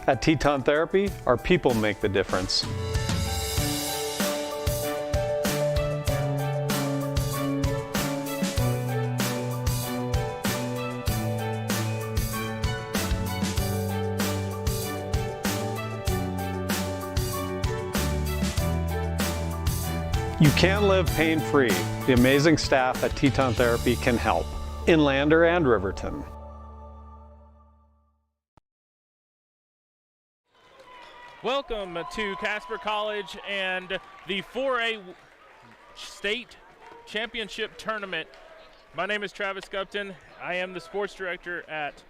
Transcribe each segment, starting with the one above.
At Teton Therapy, our people make the difference. You can live pain-free. The amazing staff at Teton Therapy can help. In Lander and Riverton. Welcome to Casper College and the 4A State Championship Tournament. My name is Travis Gupton. I am the sports director at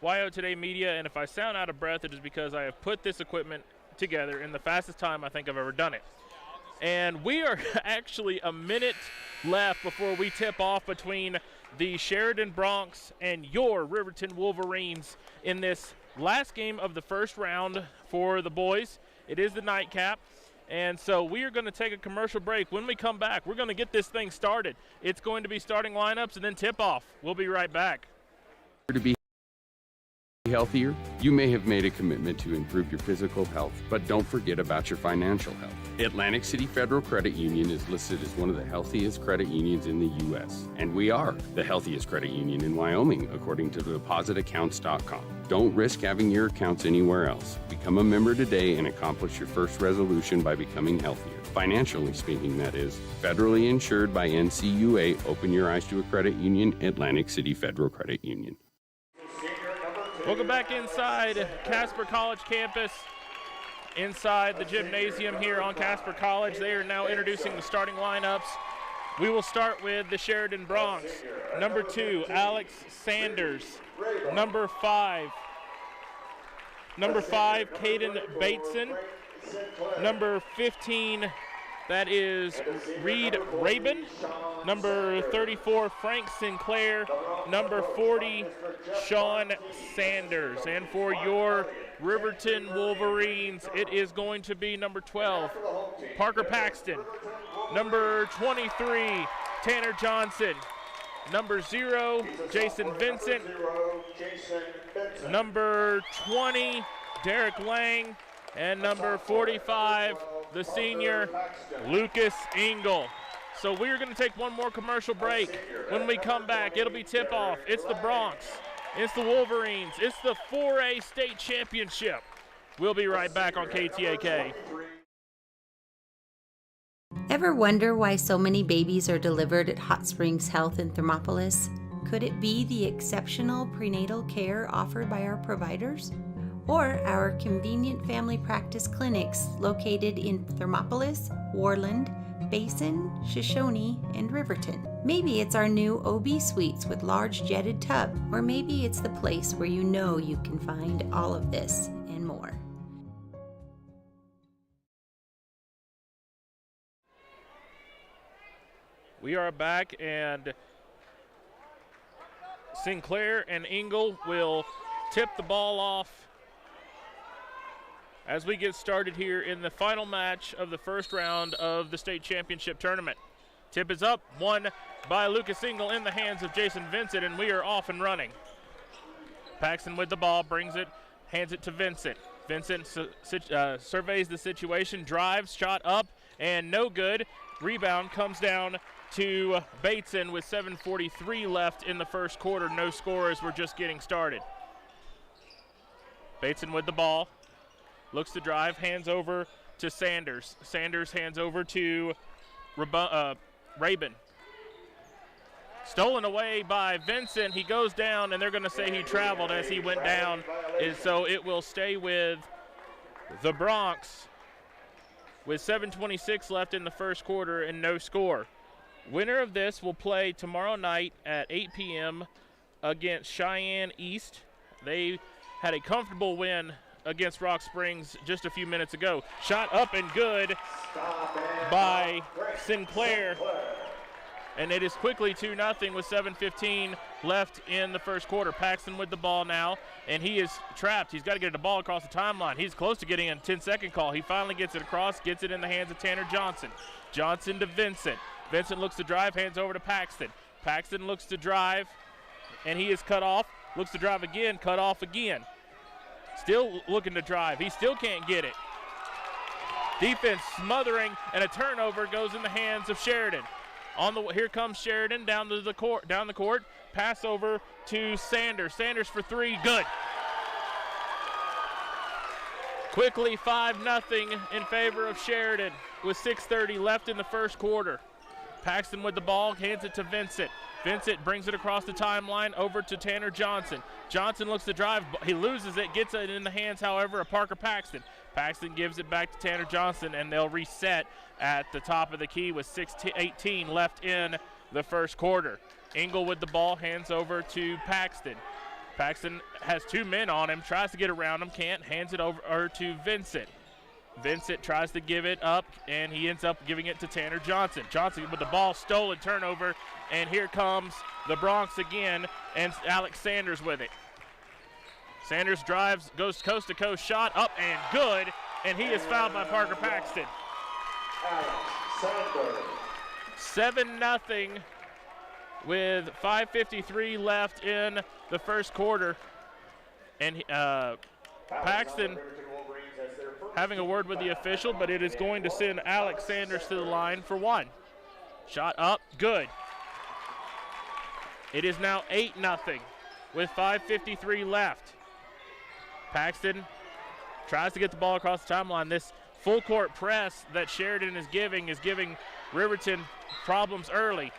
WyoToday Media, and if I sound out of breath, it is because I have put this equipment together in the fastest time I think I've ever done it. And we are actually a minute left before we tip off between the Sheridan Broncs and your Riverton Wolverines in this last game of the first round for the boys. It is the nightcap. And so we are going to take a commercial break. When we come back, we're going to get this thing started. It's going to be starting lineups and then tip off. We'll be right back. To be healthier, you may have made a commitment to improve your physical health, but don't forget about your financial health. Atlantic City Federal Credit Union is listed as one of the healthiest credit unions in the U.S., and we are the healthiest credit union in Wyoming, according to depositaccounts.com. Don't risk having your accounts anywhere else. Become a member today and accomplish your first resolution by becoming healthier. Financially speaking, that is. Federally insured by NCUA. Open your eyes to a credit union. Atlantic City Federal Credit Union. Welcome back inside Casper College campus, inside the gymnasium here on Casper College. They are now introducing the starting lineups. We will start with the Sheridan Broncs. Number 2, Alex Sanders. Number 5, Caden Bateson. Number 15, that is Reed Rabin. Number 34, Frank Sinclair. Number 40, Sean Sanders. And for your Riverton Wolverines, it is going to be number 12, Parker Paxton. Number 23, Tanner Johnson. Number 0, Jason Vincent. Number 20, Derek Lang. And number 45, the senior, Lucas Engel. So we're going to take one more commercial break. When we come back, it'll be tip-off. It's the Broncs. It's the Wolverines. It's the 4A State Championship. We'll be right back on KTAK. Ever wonder why so many babies are delivered at Hot Springs Health in Thermopolis? Could it be the exceptional prenatal care offered by our providers? Or our convenient family practice clinics located in Thermopolis, Worland, Basin, Shoshone, and Riverton. Maybe it's our new OB suites with large jetted tub, or maybe it's the place where you know you can find all of this and more. We are back, and Sinclair and Engel will tip the ball off as we get started here in the final match of the first round of the state championship tournament. Tip is up, won by Lucas Engel in the hands of Jason Vincent, and we are off and running. Paxton with the ball, brings it, hands it to Vincent. Vincent surveys the situation, drives, shot up, and no good. Rebound comes down to Bateson with 7:43 left in the first quarter. No score as we're just getting started. Bateson with the ball. Looks to drive, hands over to Sanders. Sanders hands over to Rabin. Stolen away by Vincent. He goes down, and they're going to say he traveled as he went down. And so it will stay with the Broncs with 7:26 left in the first quarter and no score. Winner of this will play tomorrow night at 8 p.m. against Cheyenne East. They had a comfortable win against Rock Springs just a few minutes ago. Shot up and good by Sinclair. And it is quickly 2-0 with 7:15 left in the first quarter. Paxton with the ball now, and he is trapped. He's got to get the ball across the timeline. He's close to getting a 10-second call. He finally gets it across, gets it in the hands of Tanner Johnson. Johnson to Vincent. Vincent looks to drive, hands over to Paxton. Paxton looks to drive, and he is cut off. Looks to drive again, cut off again. Still looking to drive. He still can't get it. Defense smothering, and a turnover goes in the hands of Sheridan. Here comes Sheridan down the court. Pass over to Sanders. Sanders for three, good. Quickly 5-0 in favor of Sheridan with 6:30 left in the first quarter. Paxton with the ball, hands it to Vincent. Vincent brings it across the timeline over to Tanner Johnson. Johnson looks to drive, he loses it, gets it in the hands, however, of Parker Paxton. Paxton gives it back to Tanner Johnson, and they'll reset at the top of the key with 6:18 left in the first quarter. Engel with the ball, hands over to Paxton. Paxton has two men on him, tries to get around him, can't, hands it over to Vincent. Vincent tries to give it up, and he ends up giving it to Tanner Johnson. Johnson with the ball, stolen, turnover, and here comes the Bronx again, and Alex Sanders with it. Sanders drives, goes coast-to-coast shot, up and good, and he is fouled by Parker Paxton. 7-0 with 5:53 left in the first quarter, and Paxton having a word with the official, but it is going to send Alex Sanders to the line for one. Shot up, good. It is now 8-0 with 5:53 left. Paxton tries to get the ball across the timeline. This full court press that Sheridan is giving Riverton problems early.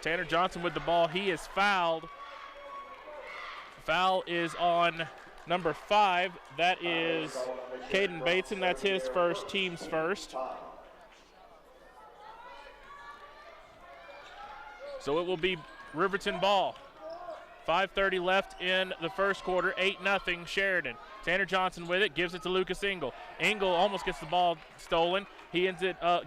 Tanner Johnson with the ball, he is fouled. Foul is on number 5, that is Caden Bateson. That's his first, team's first. So it will be Riverton ball. 5:30 left in the first quarter, 8-0 Sheridan. Tanner Johnson with it, gives it to Lucas Engel. Engel almost gets the ball stolen. He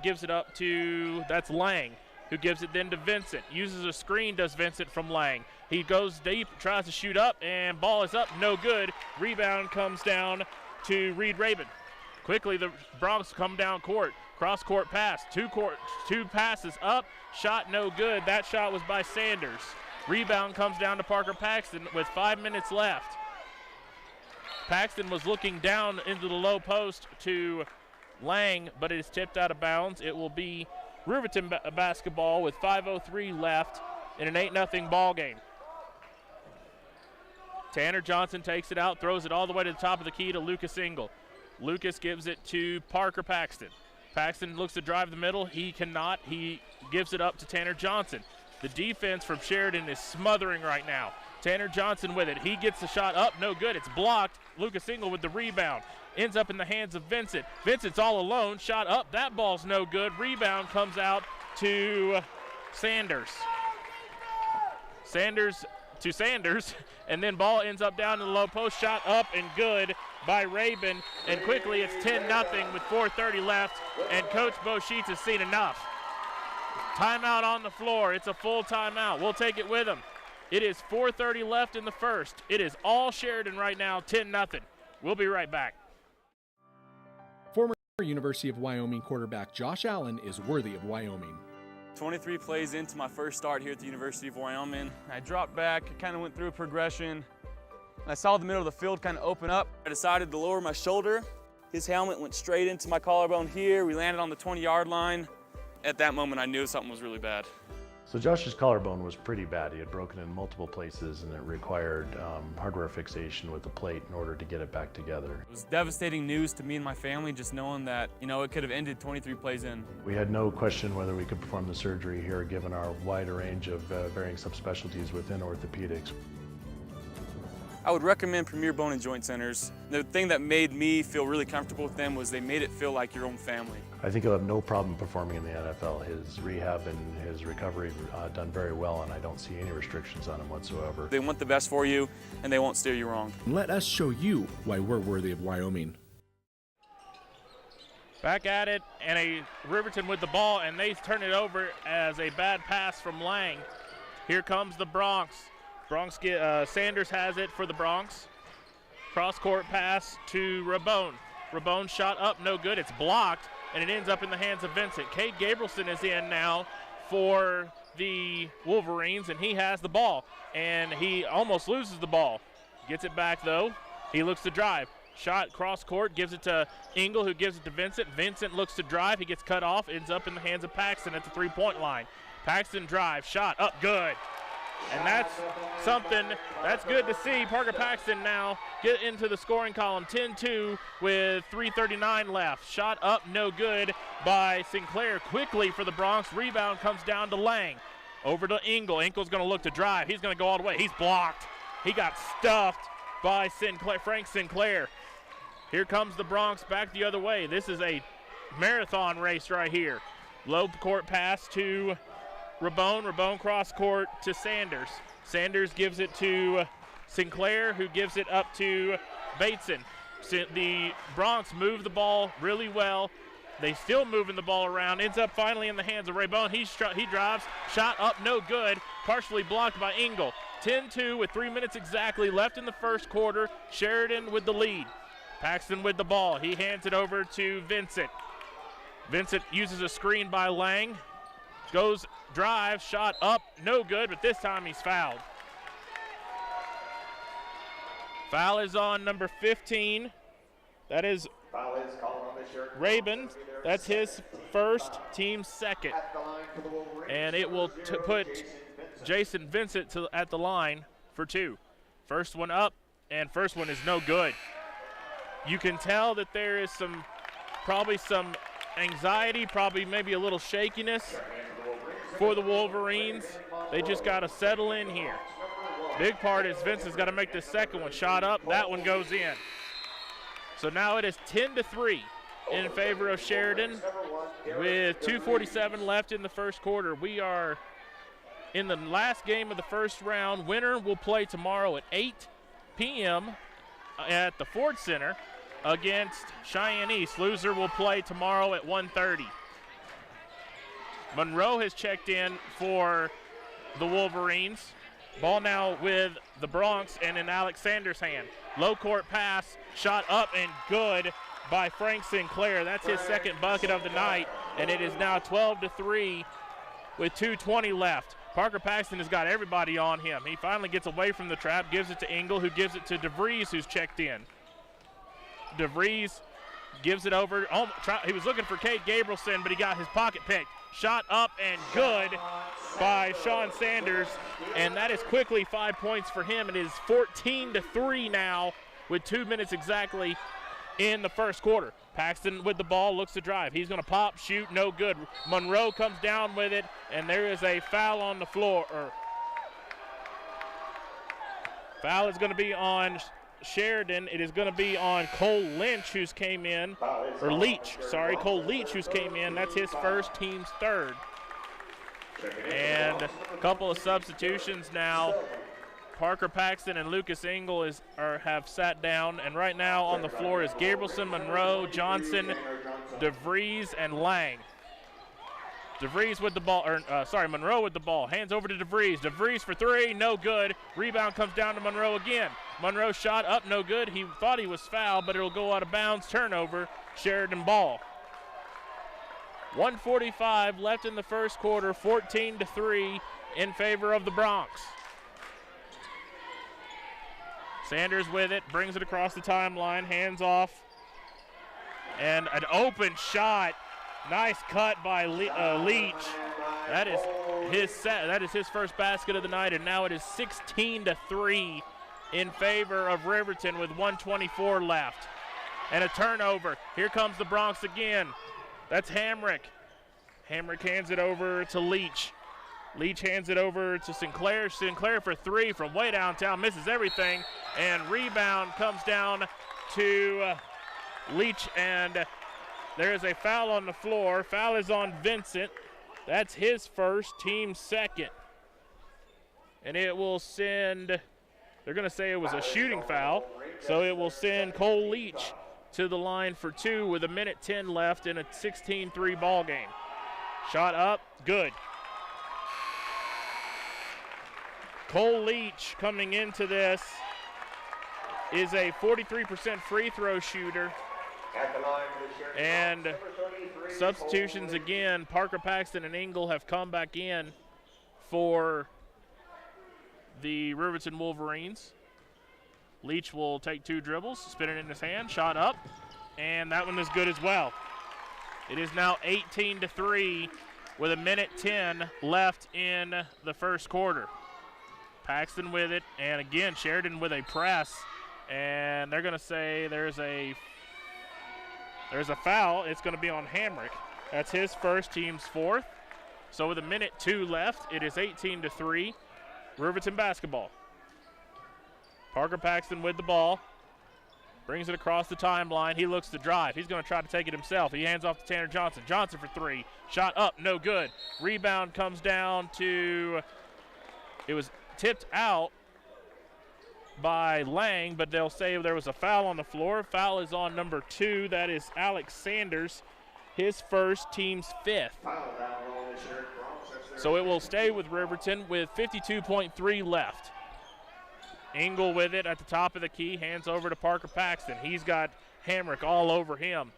gives it up to, that's Lang, who gives it then to Vincent. Uses a screen, does Vincent from Lang. He goes deep, tries to shoot up, and ball is up, no good. Rebound comes down to Reed Rabin. Quickly, the Bronx come down court. Cross-court pass, two passes up, shot no good. That shot was by Sanders. Rebound comes down to Parker Paxton with 5 minutes left. Paxton was looking down into the low post to Lang, but it is tipped out of bounds. It will be Riverton basketball with 5:03 left in an 8-0 ball game. Tanner Johnson takes it out, throws it all the way to the top of the key to Lucas Engel. Lucas gives it to Parker Paxton. Paxton looks to drive the middle. He cannot. He gives it up to Tanner Johnson. The defense from Sheridan is smothering right now. Tanner Johnson with it. He gets the shot up, no good. It's blocked. Lucas Engel with the rebound. Ends up in the hands of Vincent. Vincent's all alone. Shot up. That ball's no good. Rebound comes out to Sanders. Sanders, and then ball ends up down in the low post. Shot up and good by Rabin. And quickly it's 10-0 with 4:30 left, and Coach Bo Sheets has seen enough. Timeout on the floor. It's a full timeout. We'll take it with him. It is 4:30 left in the first. It is all Sheridan right now, 10-0. We'll be right back. Former University of Wyoming quarterback Josh Allen is worthy of Wyoming. 23 plays into my first start here at the University of Wyoming. I dropped back, kind of went through a progression. I saw the middle of the field kind of open up. I decided to lower my shoulder. His helmet went straight into my collarbone here. We landed on the 20-yard line. At that moment, I knew something was really bad. So Josh's collarbone was pretty bad. He had broken in multiple places, and it required hardware fixation with the plate in order to get it back together. It was devastating news to me and my family, just knowing that, it could have ended 23 plays in. We had no question whether we could perform the surgery here, given our wide range of varying subspecialties within orthopedics. I would recommend Premier Bone and Joint Centers. The thing that made me feel really comfortable with them was they made it feel like your own family. I think he'll have no problem performing in the NFL. His rehab and his recovery done very well, and I don't see any restrictions on him whatsoever. They want the best for you, and they won't steer you wrong. Let us show you why we're worthy of Wyoming. Back at it, and a Riverton with the ball, and they turn it over as a bad pass from Lang. Here comes the Bronx. Sanders has it for the Bronx. Cross-court pass to Rabone. Rabone shot up, no good. It's blocked, and it ends up in the hands of Vincent. Cade Gabrielson is in now for the Wolverines, and he has the ball, and he almost loses the ball. Gets it back, though. He looks to drive. Shot cross court, gives it to Engel, who gives it to Vincent. Vincent looks to drive. He gets cut off, ends up in the hands of Paxton at the three-point line. Paxton drive, shot up, good. And that's something that's good to see. Parker Paxton now get into the scoring column, 10-2 with 3:39 left. Shot up, no good by Sinclair. Quickly for the Bronx. Rebound comes down to Lang. Over to Engel. Engel's going to look to drive. He's going to go all the way. He's blocked. He got stuffed by Frank Sinclair. Here comes the Bronx back the other way. This is a marathon race right here. Low court pass to Rabone. Rabone cross court to Sanders. Sanders gives it to Sinclair, who gives it up to Bateson. The Bronx move the ball really well. They still moving the ball around. Ends up finally in the hands of Rabone. He drives. Shot up, no good. Partially blocked by Engel. 10-2 with 3 minutes exactly left in the first quarter. Sheridan with the lead. Paxton with the ball. He hands it over to Vincent. Vincent uses a screen by Lang. Goes drive, shot up, no good, but this time he's fouled. Foul is on number 15. That is Rabin. That's his first, team second. And it will put Jason Vincent at the line for two. First one up, and first one is no good. You can tell that there is probably some anxiety, probably maybe a little shakiness for the Wolverines. They just got to settle in here. Big part is Vincent's got to make this second one. Shot up, that one goes in. So now it is 10-3 in favor of Sheridan with 2:47 left in the first quarter. We are in the last game of the first round. Winner will play tomorrow at 8 p.m. at the Ford Center against Cheyenne East. Loser will play tomorrow at 1:30. Monroe has checked in for the Wolverines. Ball now with the Bronx and in Alex Sanders' hand. Low court pass, shot up and good by Frank Sinclair. That's his second bucket of the night, and it is now 12-3 with 2:20 left. Parker Paxton has got everybody on him. He finally gets away from the trap, gives it to Engel, who gives it to DeVries, who's checked in. DeVries gives it over. He was looking for Cade Gabrielson, but he got his pocket picked. Shot up and good by Sean Sanders, and that is quickly 5 points for him. It is 14-3 now with 2 minutes exactly in the first quarter. Paxton with the ball, looks to drive. He's going to pop, shoot, no good. Monroe comes down with it, and there is a foul on the floor. Foul is going to be on Sheridan. It is going to be on Cole Lynch, who's came in, or Leach, sorry, Cole Leach, who's came in. That's his first, team's third. And a couple of substitutions now. Parker Paxton and Lucas Engel have sat down, and right now on the floor is Gabrielson, Monroe, Johnson, DeVries, and Lang. DeVries with the ball, Monroe with the ball. Hands over to DeVries. DeVries for three, no good. Rebound comes down to Monroe again. Monroe shot up, no good. He thought he was fouled, but it'll go out of bounds. Turnover, Sheridan ball. 1:45 left in the first quarter, 14-3 in favor of the Bronx. Sanders with it, brings it across the timeline, hands off. And an open shot. Nice cut by Leach. That is his first basket of the night, and now it is 16-3 in favor of Riverton with 1:24 left. And a turnover. Here comes the Bronx again. That's Hamrick. Hamrick hands it over to Leach. Leach hands it over to Sinclair. Sinclair for three from way downtown, misses everything, and rebound comes down to Leach, and there is a foul on the floor. Foul is on Vincent. That's his first, team second. And it will send, they're going to say it was a shooting foul, so it will send Cole Leach to the line for two with 1:10 left in a 16-3 ball game. Shot up, good. Cole Leach coming into this is a 43% free throw shooter. And substitutions again, Parker Paxton and Engel have come back in for the Riverton Wolverines. Leach will take 2 dribbles, spin it in his hand, shot up, and that one is good as well. It is now 18-3 with 1:10 left in the first quarter. Paxton with it, and again, Sheridan with a press, and they're going to say there's a foul. It's going to be on Hamrick. That's his first, team's 4th. So with 1:02 left, it is 18-3, Riverton basketball. Parker Paxton with the ball, brings it across the timeline. He looks to drive. He's going to try to take it himself. He hands off to Tanner Johnson. Johnson for 3. Shot up, no good. Rebound comes down to, it was tipped out by Lang, but they'll say there was a foul on the floor. Foul is on number 2. That is Alex Sanders, his first, team's 5th. So it will stay with Riverton with 52.3 left. Engel with it at the top of the key, hands over to Parker Paxton. He's got Hamrick all over him.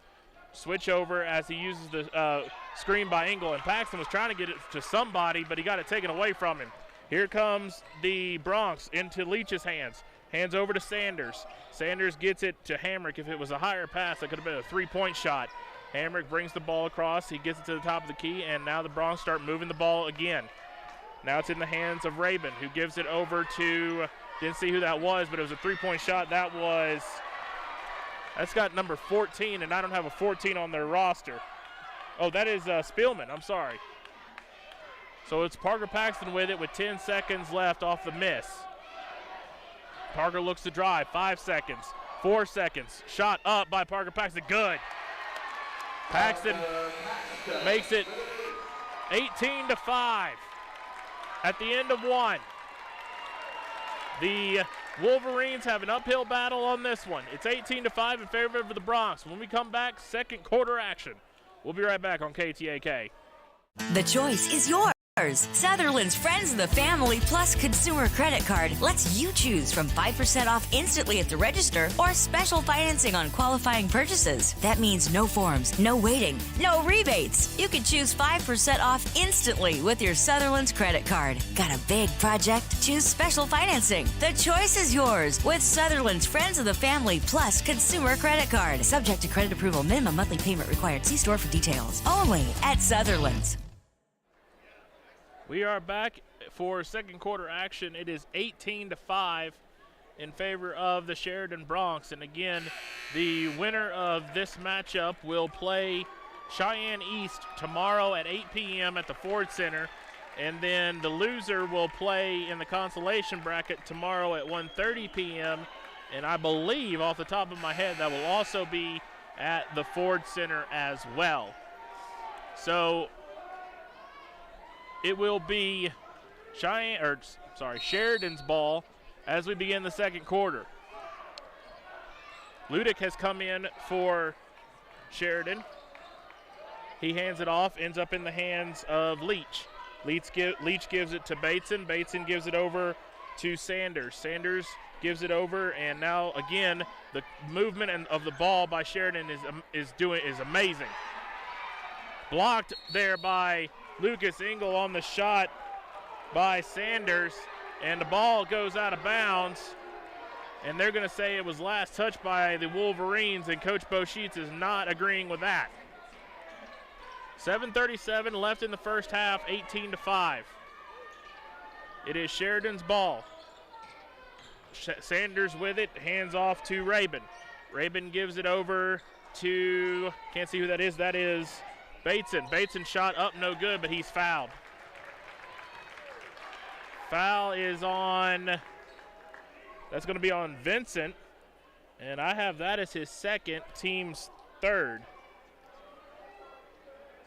Switch over as he uses the screen by Engel, and Paxton was trying to get it to somebody, but he got it taken away from him. Here comes the Bronx into Leach's hands. Hands over to Sanders. Sanders gets it to Hamrick. If it was a higher pass, it could have been a 3-point shot. Hamrick brings the ball across. He gets it to the top of the key, and now the Bronx start moving the ball again. Now it's in the hands of Rabin, who gives it over to, didn't see who that was, but it was a 3-point shot. That's got number 14, and I don't have a 14 on their roster. Oh, that is Spielman. I'm sorry. So it's Parker Paxton with it with 10 seconds left off the miss. Parker looks to drive. 5 seconds. 4 seconds. Shot up by Parker Paxton. Good. Paxton makes it 18-5 at the end of 1. The Wolverines have an uphill battle on this one. It's 18-5 in favor of the Bronx. When we come back, second quarter action. We'll be right back on KTAK. The choice is yours. Sutherland's Friends of the Family Plus Consumer Credit Card lets you choose from 5% off instantly at the register or special financing on qualifying purchases. That means no forms, no waiting, no rebates. You can choose 5% off instantly with your Sutherland's credit card. Got a big project? Choose special financing. The choice is yours with Sutherland's Friends of the Family Plus Consumer Credit Card. Subject to credit approval. Minimum monthly payment required. See store for details. Only at Sutherland's. We are back for second quarter action. It is 18-5 in favor of the Sheridan Bronx. And again, the winner of this matchup will play Cheyenne East tomorrow at 8 p.m. at the Ford Center. And then the loser will play in the consolation bracket tomorrow at 1:30 p.m. And I believe, off the top of my head, that will also be at the Ford Center as well. So it will be Sheridan's ball as we begin the second quarter. Ludick has come in for Sheridan. He hands it off, ends up in the hands of Leach. Leach gives it to Bateson. Bateson gives it over to Sanders. Sanders gives it over, and now again the movement of the ball by Sheridan is amazing. Blocked there by Lucas Engel on the shot by Sanders, and the ball goes out of bounds, and they're going to say it was last touched by the Wolverines, and Coach Bo Sheets is not agreeing with that. 7:37 left in the first half, 18-5. It is Sheridan's ball. Sanders with it, hands off to Rabin. Rabin gives it over to, can't see who that is. That is Bateson. Bateson shot up, no good, but he's fouled. Foul is on, that's going to be on Vincent, and I have that as his second, team's third.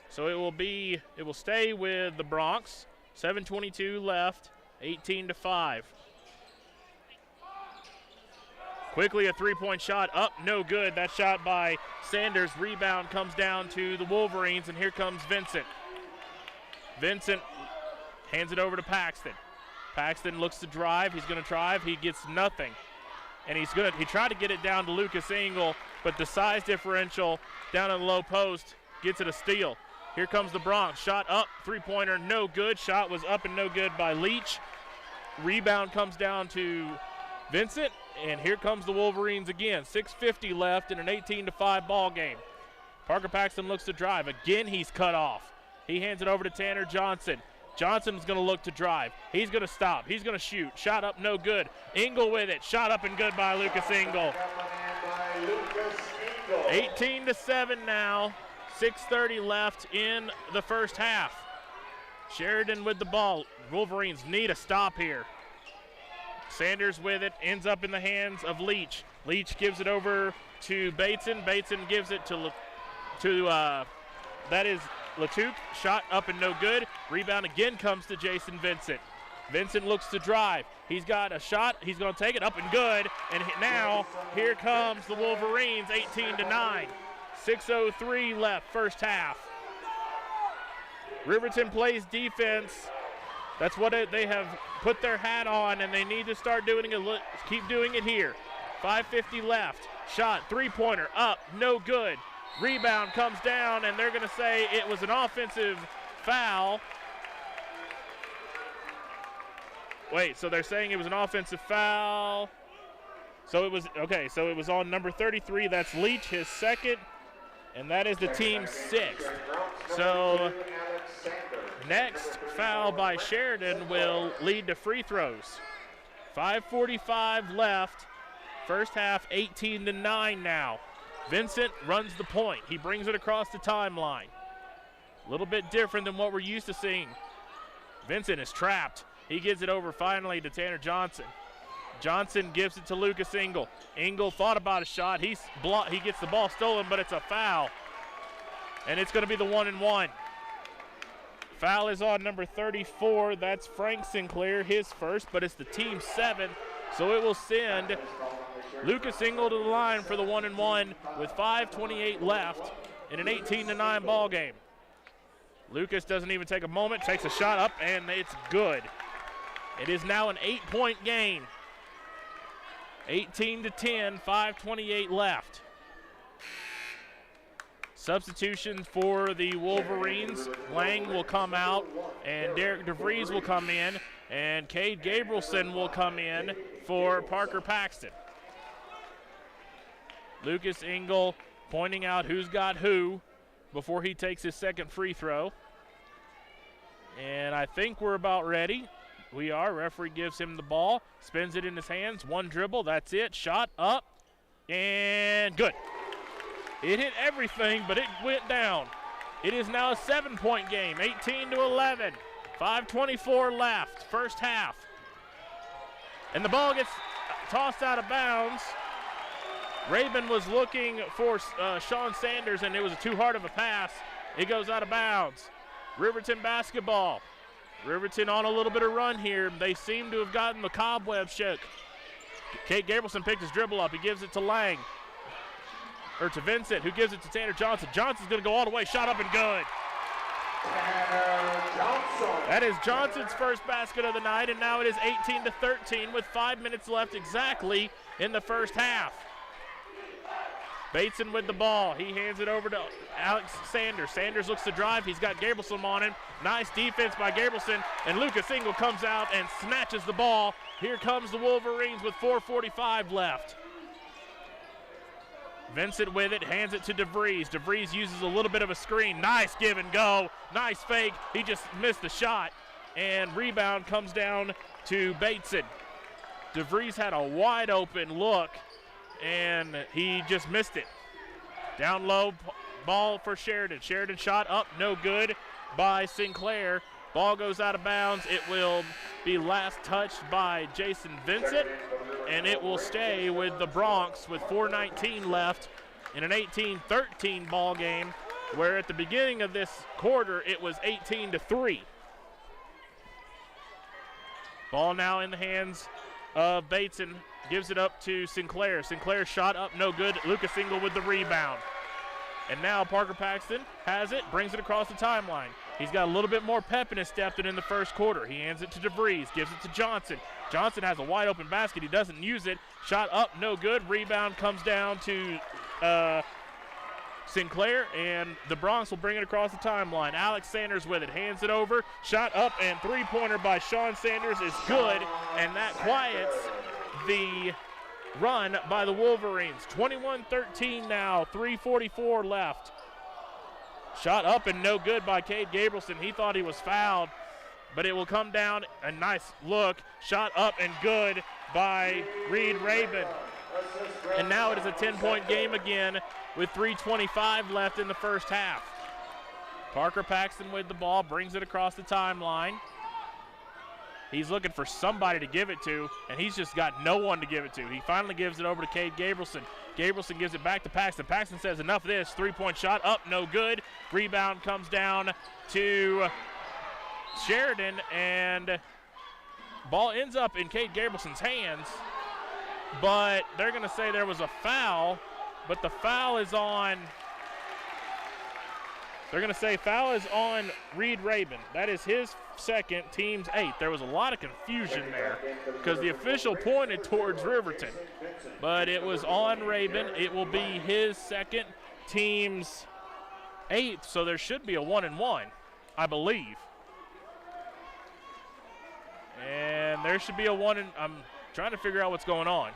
So it will stay with the Bronx. 7:22 left, 18-5. Quickly a three-point shot up, no good. That shot by Sanders. Rebound comes down to the Wolverines, and here comes Vincent. Vincent hands it over to Paxton. Paxton looks to drive. He's going to drive. He gets nothing. And he tried to get it down to Lucas Engel, but the size differential down in the low post gets it a steal. Here comes the Bronx. Shot up, three-pointer, no good. Shot was up and no good by Leach. Rebound comes down to Vincent, and here comes the Wolverines again. 6:50 left in an 18-5 ball game. Parker Paxton looks to drive. Again, he's cut off. He hands it over to Tanner Johnson. Johnson's going to look to drive. He's going to stop. He's going to shoot. Shot up, no good. Engel with it. Shot up and good by Lucas Engel. 18-7 now. 6:30 left in the first half. Sheridan with the ball. Wolverines need a stop here. Sanders with it, ends up in the hands of Leach. Leach gives it over to Bateson. Bateson gives it to that is Latuke. Shot up and no good. Rebound again comes to Jason Vincent. Vincent looks to drive. He's got a shot. He's going to take it up and good. And now here comes the Wolverines, 18-9. 6:03 left, first half. Riverton plays defense. That's what they have put their hat on, and they need to start doing it. Keep doing it here. 5:50 left. Shot, three-pointer, up, no good. Rebound comes down, and they're going to say it was an offensive foul. Wait, so they're saying it was an offensive foul. So it was, okay, so it was on number 33. That's Leach, his second, and that is the team's sixth. So next foul by Sheridan will lead to free throws. 5:45 left. First half, 18-9 now. Vincent runs the point. He brings it across the timeline. A little bit different than what we're used to seeing. Vincent is trapped. He gives it over finally to Tanner Johnson. Johnson gives it to Lucas Engel. Engel thought about a shot. He gets the ball stolen, but it's a foul. And it's going to be the 1-and-1. Foul is on number 34. That's Frank Sinclair, his first, but it's the team's seventh. So it will send Lucas Engel to the line for the 1-and-1 with 5:28 left in an 18-9 ball game. Lucas doesn't even take a moment, takes a shot up, and it's good. It is now an 8-point game. 18-10, 5:28 left. Substitution for the Wolverines. Lang will come out, and Derek DeVries will come in, and Cade Gabrielson will come in for Parker Paxton. Lucas Engel pointing out who's got who before he takes his second free throw. And I think we're about ready. We are. Referee gives him the ball, spins it in his hands, one dribble, that's it. Shot up, and good. It hit everything, but it went down. It is now a 7-point game, 18-11. 5:24 left, first half. And the ball gets tossed out of bounds. Rabin was looking for Sean Sanders, and it was too hard of a pass. It goes out of bounds. Riverton basketball. Riverton on a little bit of run here. They seem to have gotten the cobweb shook. Cade Gabrielson picked his dribble up. He gives it to Lang. Or to Vincent, who gives it to Tanner Johnson. Johnson's going to go all the way. Shot up and good. That is Johnson's first basket of the night, and now it is 18-13 with 5 minutes left exactly in the first half. Bateson with the ball. He hands it over to Alex Sanders. Sanders looks to drive. He's got Gabrielson on him. Nice defense by Gabrielson, and Lucas Engel comes out and snatches the ball. Here comes the Wolverines with 4:45 left. Vincent with it, hands it to DeVries. DeVries uses a little bit of a screen. Nice give and go. Nice fake. He just missed the shot. And rebound comes down to Bateson. DeVries had a wide open look, and he just missed it. Down low, ball for Sheridan. Sheridan shot up, no good by Sinclair. Ball goes out of bounds. It will be last touched by Jason Vincent, and it will stay with the Bronx with 4:19 left in an 18-13 ball game, where at the beginning of this quarter it was 18-3. Ball now in the hands of Bateson. Gives it up to Sinclair. Sinclair shot up, no good. Lucas Engel with the rebound. And now Parker Paxton has it, brings it across the timeline. He's got a little bit more pep in his step than in the first quarter. He hands it to DeVries, gives it to Johnson. Johnson has a wide open basket. He doesn't use it. Shot up, no good. Rebound comes down to Sinclair, and the Bronx will bring it across the timeline. Alex Sanders with it, hands it over. Shot up, and three-pointer by Sean Sanders is good, and that quiets the run by the Wolverines. 21-13 now, 3:44 left. Shot up and no good by Cade Gabrielson. He thought he was fouled, but it will come down. A nice look. Shot up and good by Reed Rabin. And now it is a 10-point game again with 3:25 left in the first half. Parker Paxton with the ball, brings it across the timeline. He's looking for somebody to give it to, and he's just got no one to give it to. He finally gives it over to Cade Gabrielson. Gabrielson gives it back to Paxton. Paxton says, enough of this. Three-point shot up, no good. Rebound comes down to Sheridan, and ball ends up in Cade Gabrielson's hands, but they're going to say there was a foul, but the foul is on... They're going to say foul is on Reed Rabin. That is his second, team's 8th. There was a lot of confusion there because the official pointed towards Riverton, but it was on Rabin. It will be his second, team's 8th, so there should be a 1-and-1, I believe. And there should be a 1 and I'm trying to figure out what's going on.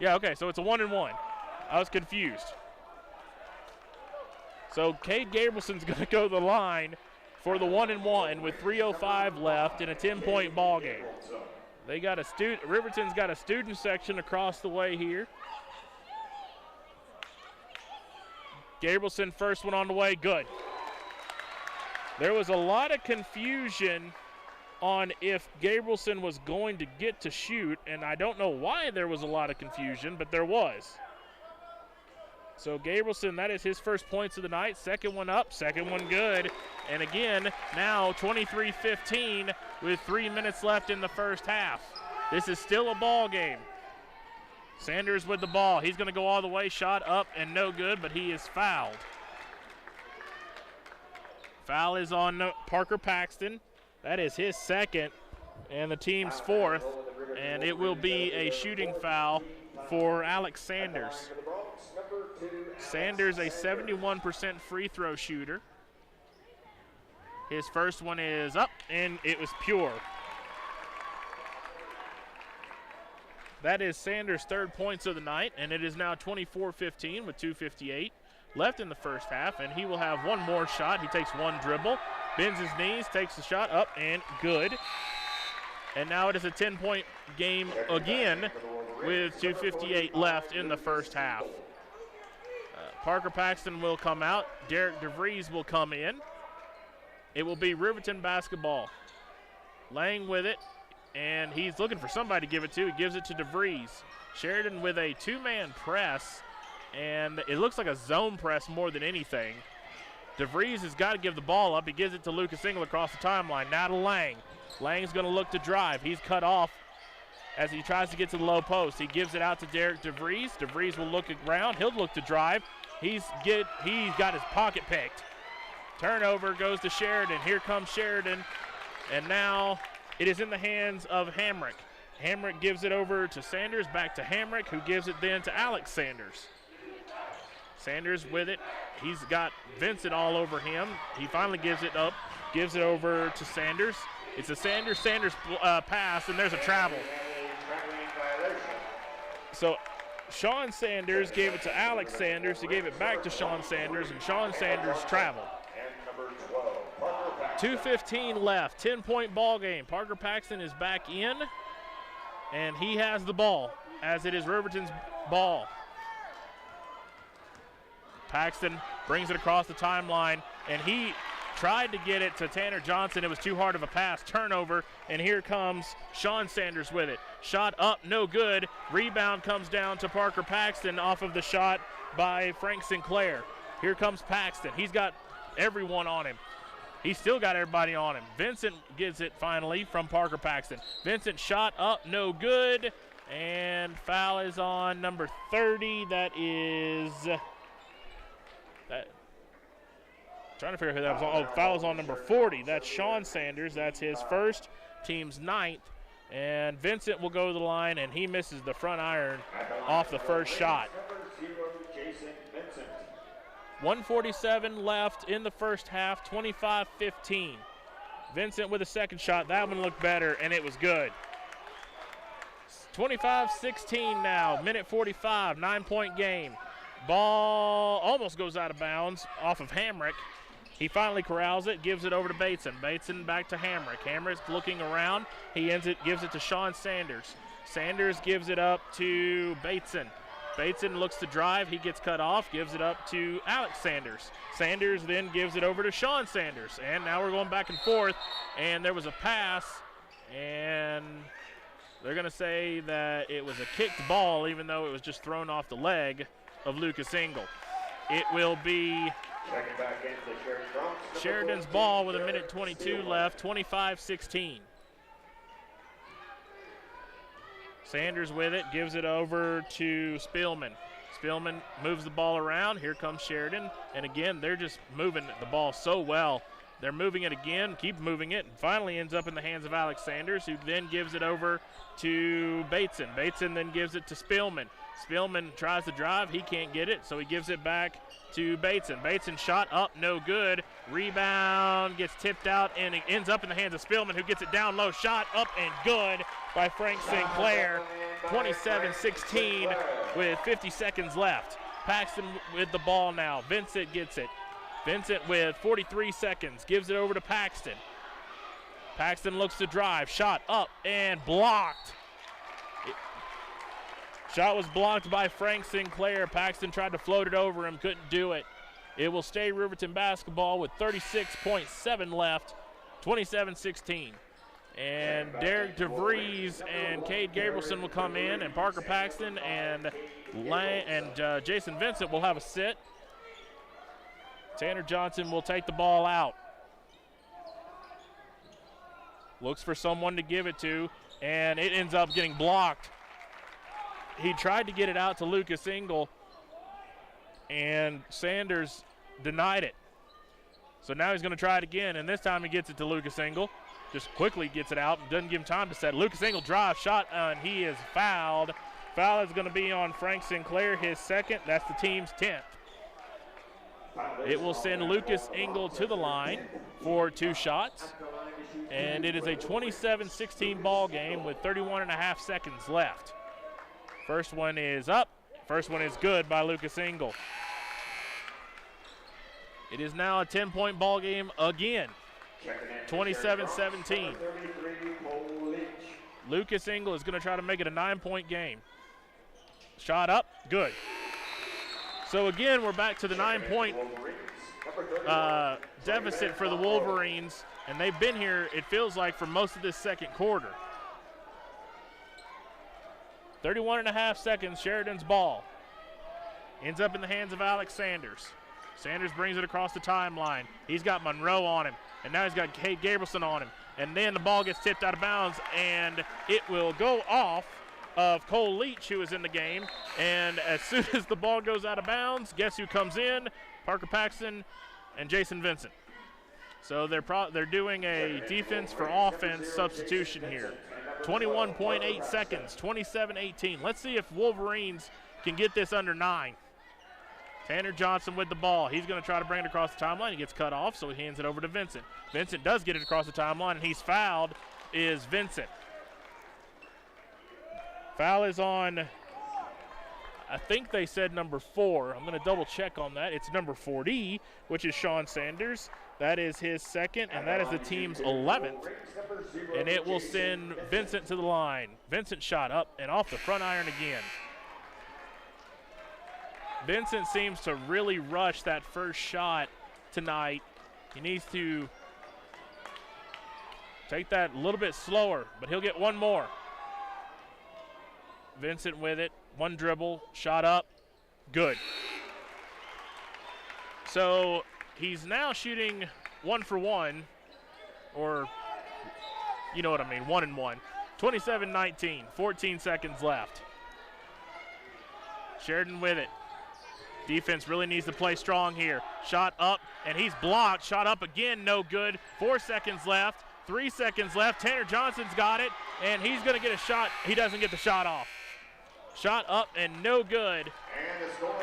Yeah, okay, so it's a 1-and-1. I was confused. So Cade Gabrielson's going to go to the line for the 1-and-1 with 3:05 left in a 10-point ball game. They got a Riverton's got a student section across the way here. Gabrielson, first one on the way, good. There was a lot of confusion on if Gabrielson was going to get to shoot, and I don't know why there was a lot of confusion, but there was. So Gabrielson, that is his first points of the night. Second one up, second one good. And again, now 23-15 with 3 minutes left in the first half. This is still a ball game. Sanders with the ball. He's going to go all the way, shot up and no good, but he is fouled. Foul is on Parker Paxton. That is his second and the team's 4th. And it will be a shooting foul for Alex Sanders. Sanders, a 71% free throw shooter. His first one is up, and it was pure. That is Sanders' 3rd points of the night, and it is now 24-15 with 2:58 left in the first half, and he will have one more shot. He takes one dribble, bends his knees, takes the shot up, and good. And now it is a 10-point game again with 2:58 left in the first half. Parker Paxton will come out. Derek DeVries will come in. It will be Riverton basketball. Lang with it, and he's looking for somebody to give it to. He gives it to DeVries. Sheridan with a 2-man press, and it looks like a zone press more than anything. DeVries has got to give the ball up. He gives it to Lucas Engel across the timeline. Now to Lang. Lang's going to look to drive. He's cut off as he tries to get to the low post. He gives it out to Derek DeVries. DeVries will look around. He'll look to drive. He's got his pocket picked. Turnover goes to Sheridan. Here comes Sheridan. And now it is in the hands of Hamrick. Hamrick gives it over to Sanders, back to Hamrick, who gives it then to Alex Sanders. Sanders with it. He's got Vincent all over him. He finally gives it up, gives it over to Sanders. It's a Sanders pass, and there's a travel. So Sean Sanders gave it to Alex Sanders. He gave it back to Sean Sanders, and Sean Sanders traveled. 2:15 left, 10-point ball game. Parker Paxton is back in, and he has the ball, as it is Riverton's ball. Paxton brings it across the timeline, and he tried to get it to Tanner Johnson. It was too hard of a pass. Turnover, and here comes Sean Sanders with it. Shot up, no good. Rebound comes down to Parker Paxton off of the shot by Frank Sinclair. Here comes Paxton. He's got everyone on him. He's still got everybody on him. Vincent gets it finally from Parker Paxton. Vincent shot up, no good. And foul is on number 30. That is... Trying to figure out who that was on. Oh, foul is on number 40. That's Sean Sanders. That's his first, team's 9th. And Vincent will go to the line, and he misses the front iron off the first shot. 1:47 left in the first half, 25-15. Vincent with a second shot. That one looked better, and it was good. 25-16 now, minute 45, 9-point game. Ball almost goes out of bounds off of Hamrick. He finally corrals it, gives it over to Bateson. Bateson back to Hamrick. Hamrick's looking around. He gives it to Sean Sanders. Sanders gives it up to Bateson. Bateson looks to drive. He gets cut off, gives it up to Alex Sanders. Sanders then gives it over to Sean Sanders. And now we're going back and forth. And there was a pass. And they're going to say that it was a kicked ball, even though it was just thrown off the leg of Lucas Engel. It will be Sheridan's ball with a minute 22 left, 25-16. Sanders with it, gives it over to Spielman. Spielman moves the ball around. Here comes Sheridan. And again, they're just moving the ball so well. They're moving it again, keep moving it, and finally ends up in the hands of Alex Sanders, who then gives it over to Bateson. Bateson then gives it to Spielman. Spielman tries to drive. He can't get it, so he gives it back to Bateson. Bateson shot up, no good. Rebound gets tipped out, and it ends up in the hands of Spielman, who gets it down low. Shot up and good by Frank Sinclair. 27-16 with 50 seconds left. Paxton with the ball now. Vincent gets it. Vincent with 43 seconds gives it over to Paxton. Paxton looks to drive. Shot up and blocked. Shot was blocked by Frank Sinclair. Paxton tried to float it over him, couldn't do it. It will stay Riverton basketball with 36.7 left, 27-16. And Derek DeVries and Cade Gabrielson will come in, and Parker Paxton and Jason Vincent will have a sit. Tanner Johnson will take the ball out. Looks for someone to give it to, and it ends up getting blocked. He tried to get it out to Lucas Engel, and Sanders denied it. So now he's going to try it again, and this time he gets it to Lucas Engel. Just quickly gets it out and doesn't give him time to set. Lucas Engel drive shot, and he is fouled. Foul is going to be on Frank Sinclair, his second. That's the team's 10th. It will send Lucas Engel to the line for 2 shots. And it is a 27-16 ball game with 31.5 seconds left. First one is up. First one is good by Lucas Engel. It is now a 10-point ball game again. 27-17. Lucas Engel is going to try to make it a 9-point game. Shot up, good. So again, we're back to the 9-point deficit for the Wolverines, and they've been here, it feels like, for most of this second quarter. 31.5 seconds, Sheridan's ball. Ends up in the hands of Alex Sanders. Sanders brings it across the timeline. He's got Monroe on him, and now he's got Cade Gabrielson on him. And then the ball gets tipped out of bounds, and it will go off of Cole Leach, who is in the game. And as soon as the ball goes out of bounds, guess who comes in? Parker Paxton and Jason Vincent. So they're doing a defense for offense substitution here. 21.8 seconds, 27-18. Let's see if Wolverines can get this under 9. Tanner Johnson with the ball. He's going to try to bring it across the timeline. He gets cut off, so he hands it over to Vincent. Vincent does get it across the timeline, and he's fouled, is Vincent. Foul is on, I think they said number 4. I'm going to double check on that. It's number 40, which is Sean Sanders. That is his second, and that is the team's 11th. And it will send Vincent to the line. Vincent shot up and off the front iron again. Vincent seems to really rush that first shot tonight. He needs to take that a little bit slower, but he'll get one more. Vincent with it, one dribble, shot up, good. So he's now shooting 1 for 1, or you know what I mean, 1 and 1. 27-19, 14 seconds left. Sheridan with it. Defense really needs to play strong here. Shot up, and he's blocked. Shot up again, no good. 4 seconds left, 3 seconds left. Tanner Johnson's got it, and he's going to get a shot. He doesn't get the shot off. Shot up and no good.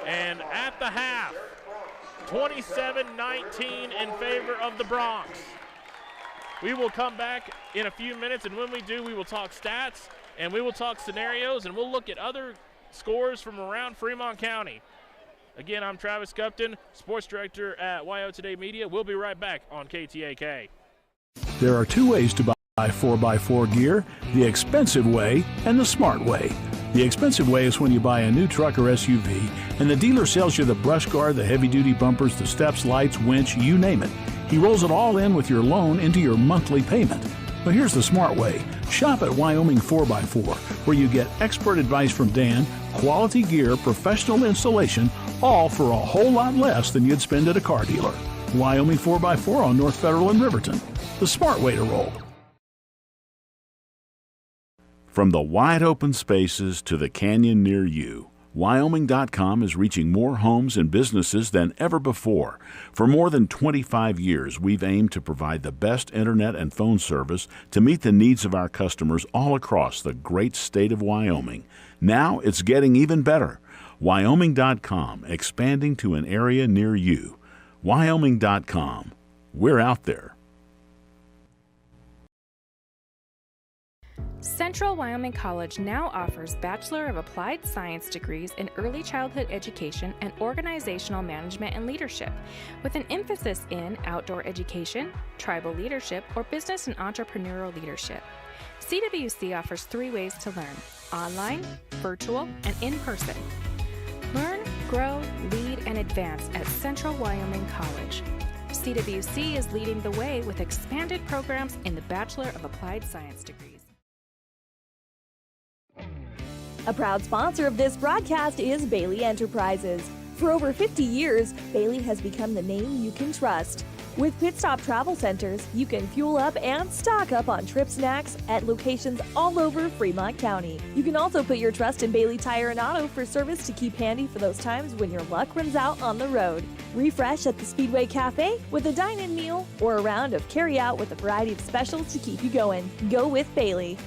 And at the half, 27-19 in favor of the Bronx. We will come back in a few minutes, and when we do, we will talk stats and we will talk scenarios, and we'll look at other scores from around Fremont County. Again, I'm Travis Cupton, sports director at WyoToday Media. We'll be right back on KTAK. There are two ways to buy 4x4 gear, the expensive way and the smart way. The expensive way is when you buy a new truck or SUV and the dealer sells you the brush guard, the heavy-duty bumpers, the steps, lights, winch, you name it. He rolls it all in with your loan into your monthly payment. But here's the smart way. Shop at Wyoming 4x4, where you get expert advice from Dan, quality gear, professional installation, all for a whole lot less than you'd spend at a car dealer. Wyoming 4x4 on North Federal in Riverton. The smart way to roll. From the wide open spaces to the canyon near you, Wyoming.com is reaching more homes and businesses than ever before. For more than 25 years, we've aimed to provide the best internet and phone service to meet the needs of our customers all across the great state of Wyoming. Now it's getting even better. Wyoming.com, expanding to an area near you. Wyoming.com. We're out there. Central Wyoming College now offers Bachelor of Applied Science degrees in Early Childhood Education and Organizational Management and Leadership, with an emphasis in outdoor education, tribal leadership, or business and entrepreneurial leadership. CWC offers 3 ways to learn: online, virtual, and in person. Learn, grow, lead, and advance at Central Wyoming College. CWC is leading the way with expanded programs in the Bachelor of Applied Science degrees. A proud sponsor of this broadcast is Bailey Enterprises. For over 50 years, Bailey has become the name you can trust. With Pit Stop Travel Centers, you can fuel up and stock up on trip snacks at locations all over Fremont County. You can also put your trust in Bailey Tire and Auto for service to keep handy for those times when your luck runs out on the road. Refresh at the Speedway Cafe with a dine-in meal or a round of carry-out with a variety of specials to keep you going. Go with Bailey.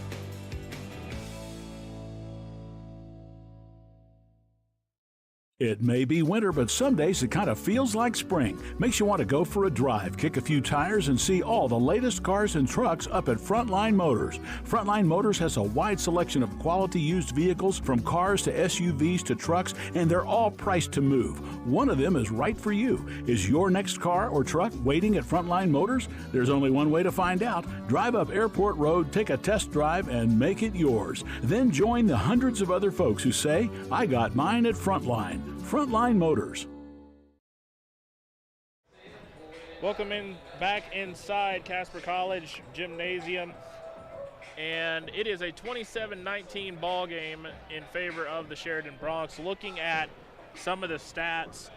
It may be winter, but some days it kind of feels like spring. Makes you want to go for a drive, kick a few tires, and see all the latest cars and trucks up at Frontline Motors. Frontline Motors has a wide selection of quality used vehicles, from cars to SUVs to trucks, and they're all priced to move. One of them is right for you. Is your next car or truck waiting at Frontline Motors? There's only one way to find out. Drive up Airport Road, take a test drive, and make it yours. Then join the hundreds of other folks who say, I got mine at Frontline. Frontline Motors. Welcome back inside Casper College Gymnasium, and it is a 27-19 ball game in favor of the Sheridan Broncs. Looking at some of the stats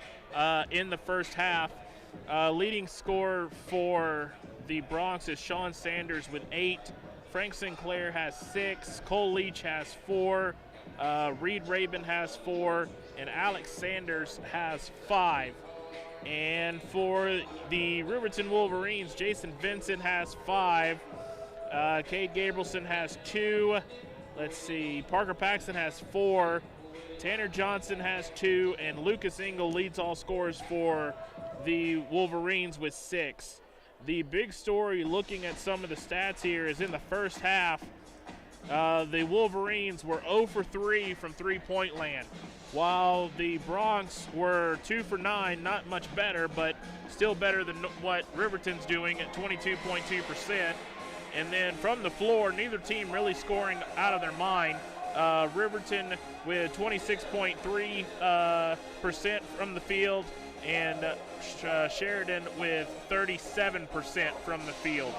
in the first half, leading scorer for the Broncs is Sean Sanders with 8. Frank Sinclair has 6. Cole Leach has 4. Reed Rabin has 4, and Alex Sanders has 5. And for the Riverton Wolverines, Jason Vincent has 5. Cade Gabrielson has 2. Let's see, Parker Paxton has 4. Tanner Johnson has 2, and Lucas Engel leads all scorers for the Wolverines with 6. The big story, looking at some of the stats here, is in the first half, the Wolverines were 0 for 3 from three-point land, while the Broncs were 2 for 9, not much better, but still better than what Riverton's doing at 22.2%. And then from the floor, neither team really scoring out of their mind. Riverton with 26.3% from the field, and Sheridan with 37% from the field.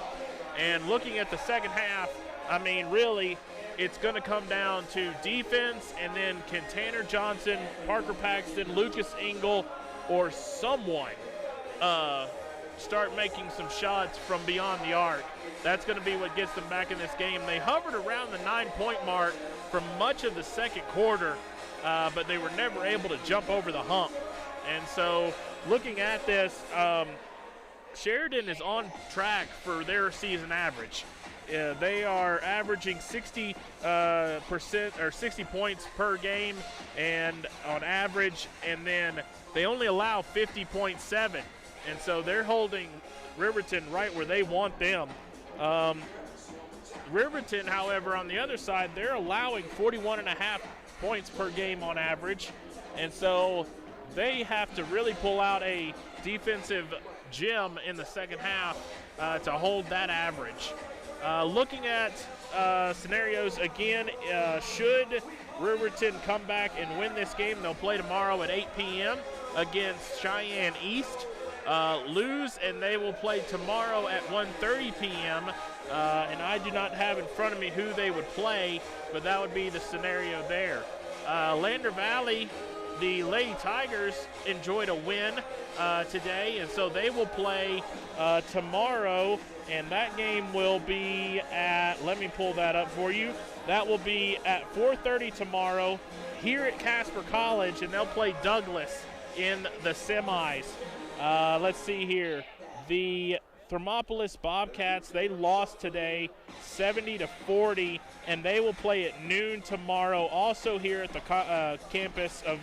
And looking at the second half, I mean, really, it's going to come down to defense, and then can Tanner Johnson, Parker Paxton, Lucas Engel, or someone start making some shots from beyond the arc. That's going to be what gets them back in this game. They hovered around the 9-point mark for much of the second quarter, but they were never able to jump over the hump. And so looking at this, Sheridan is on track for their season average. They are averaging 60% or 60 points per game, and on average, and then they only allow 50.7, and so they're holding Riverton right where they want them. Riverton, however, on the other side, they're allowing 41.5 points per game on average. And so they have to really pull out a defensive gem in the second half to hold that average. Looking at scenarios again, should Riverton come back and win this game, they'll play tomorrow at 8 p.m. against Cheyenne East. Lose, and they will play tomorrow at 1:30 p.m. And I do not have in front of me who they would play, but that would be the scenario there. Lander Valley, the Lady Tigers enjoyed a win today, and so they will play tomorrow, and that game will be at, let me pull that up for you. That will be at 4:30 tomorrow here at Casper College, and they'll play Douglas in the semis. Let's see here. The Thermopolis Bobcats, they lost today 70-40, and they will play at noon tomorrow, also here at the campus of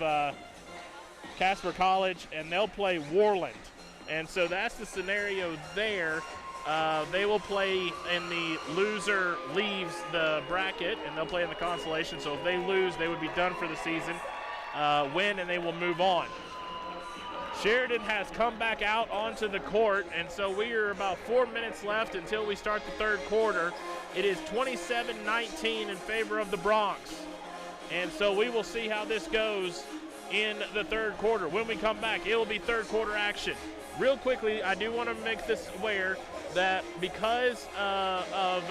Casper College, and they'll play Worland. And so that's the scenario there. They will play, and the loser leaves the bracket, and they'll play in the consolation. So if they lose, they would be done for the season. Win, and they will move on. Sheridan has come back out onto the court, and so we are about 4 minutes left until we start the third quarter. It is 27-19 in favor of the Bronx. And so we will see how this goes in the third quarter. When we come back, it will be third quarter action. Real quickly, I do want to make this aware that because of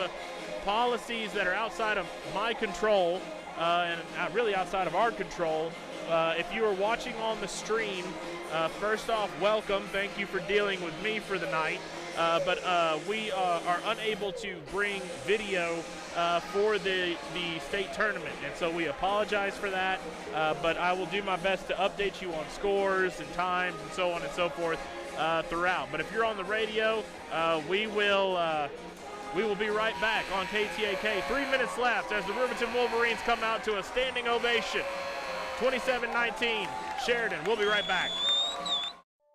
policies that are outside of my control, and really outside of our control, if you are watching on the stream, first off, welcome. Thank you for dealing with me for the night. But we are unable to bring video for the state tournament, and so we apologize for that. But I will do my best to update you on scores and times and so on and so forth throughout. But if you're on the radio, we will be right back on KTAK. 3 minutes left as the Riverton Wolverines come out to a standing ovation. 27-19, Sheridan. We'll be right back.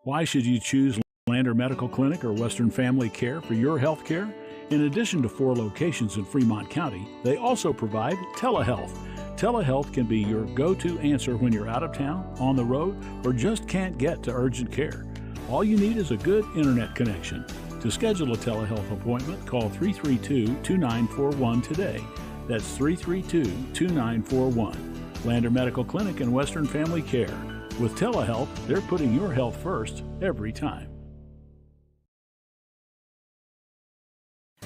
Why should you choose Lander Medical Clinic or Western Family Care for your health care? In addition to 4 locations in Fremont County, they also provide telehealth. Telehealth can be your go-to answer when you're out of town, on the road, or just can't get to urgent care. All you need is a good internet connection. To schedule a telehealth appointment, call 332-2941 today. That's 332-2941. Lander Medical Clinic and Western Family Care. With telehealth, they're putting your health first every time.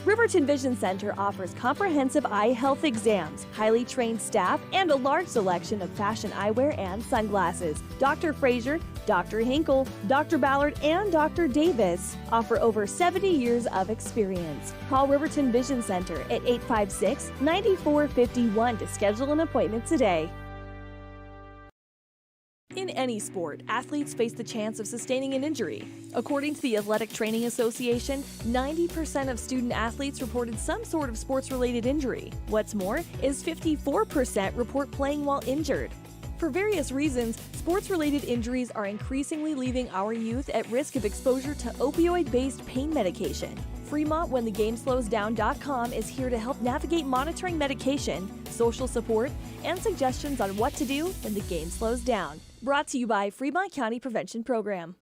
Riverton Vision Center offers comprehensive eye health exams, highly trained staff, and a large selection of fashion eyewear and sunglasses. Dr. Frazier, Dr. Hinkle, Dr. Ballard, and Dr. Davis offer over 70 years of experience. Call Riverton Vision Center at 856-9451 to schedule an appointment today. In any sport, athletes face the chance of sustaining an injury. According to the Athletic Training Association, 90% of student athletes reported some sort of sports-related injury. What's more, is 54% report playing while injured. For various reasons, sports-related injuries are increasingly leaving our youth at risk of exposure to opioid-based pain medication. Fremont WhenTheGameSlowsDown.com is here to help navigate monitoring medication, social support, and suggestions on what to do when the game slows down. Brought to you by Fremont County Prevention Program.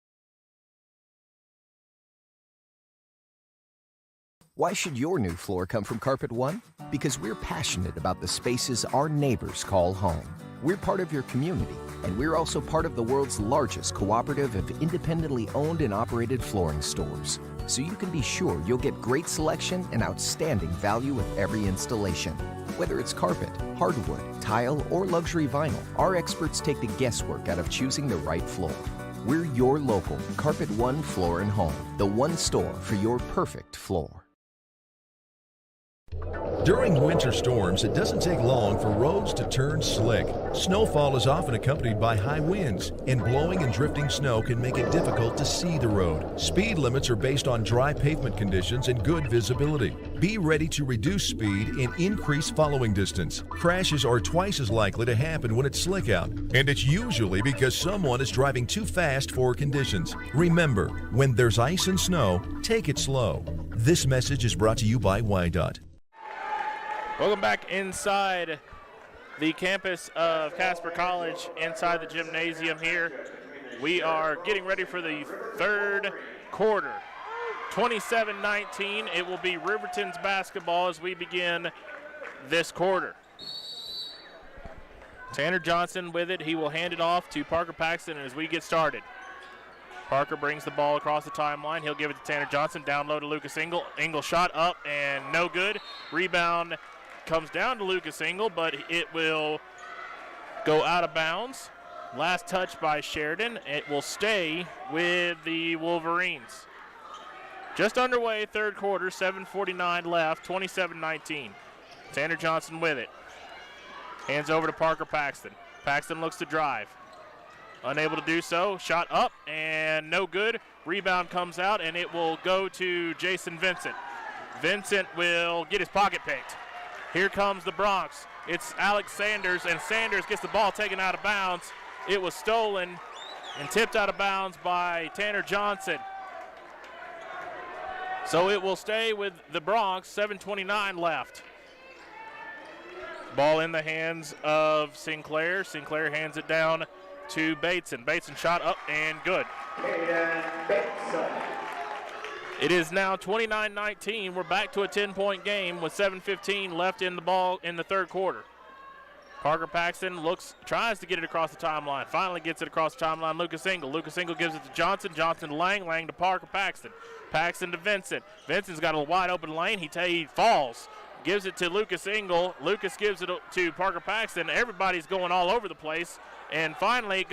Why should your new floor come from Carpet One? Because we're passionate about the spaces our neighbors call home. We're part of your community, and we're also part of the world's largest cooperative of independently owned and operated flooring stores. So you can be sure you'll get great selection and outstanding value with every installation. Whether it's carpet, hardwood, tile, or luxury vinyl, our experts take the guesswork out of choosing the right floor. We're your local Carpet One Floor and Home, the one store for your perfect floor. During winter storms, it doesn't take long for roads to turn slick. Snowfall is often accompanied by high winds, and blowing and drifting snow can make it difficult to see the road. Speed limits are based on dry pavement conditions and good visibility. Be ready to reduce speed and increase following distance. Crashes are twice as likely to happen when it's slick out, and it's usually because someone is driving too fast for conditions. Remember, when there's ice and snow, take it slow. This message is brought to you by WyoToday. Welcome back inside the campus of Casper College, inside the gymnasium here. We are getting ready for the third quarter. 27-19, it will be Riverton's basketball as we begin this quarter. Tanner Johnson with it. He will hand it off to Parker Paxton as we get started. Parker brings the ball across the timeline. He'll give it to Tanner Johnson. Down low to Lucas Engel. Engel shot up and no good. Rebound comes down to Lucas Engel, but it will go out of bounds. Last touch by Sheridan. It will stay with the Wolverines. Just underway, third quarter, 7:49 left, 27-19. Tanner Johnson with it. Hands over to Parker Paxton. Paxton looks to drive. Unable to do so. Shot up and no good. Rebound comes out and it will go to Jason Vincent. Vincent will get his pocket picked. Here comes the Bronx. It's Alex Sanders, and Sanders gets the ball taken out of bounds. It was stolen and tipped out of bounds by Tanner Johnson. So it will stay with the Bronx, 7:29 left. Ball in the hands of Sinclair. Sinclair hands it down to Bateson. Bateson shot up and good. It is now 29-19. We're back to a 10-point game with 7:15 left in the ball in the third quarter. Parker Paxton tries to get it across the timeline. Finally gets it across the timeline. Lucas Engel. Lucas Engel gives it to Johnson. Johnson to Lang. Lang to Parker Paxton. Paxton to Vincent. Vincent's got a wide open lane. He falls. Gives it to Lucas Engel. Lucas gives it to Parker Paxton. Everybody's going all over the place. And finally,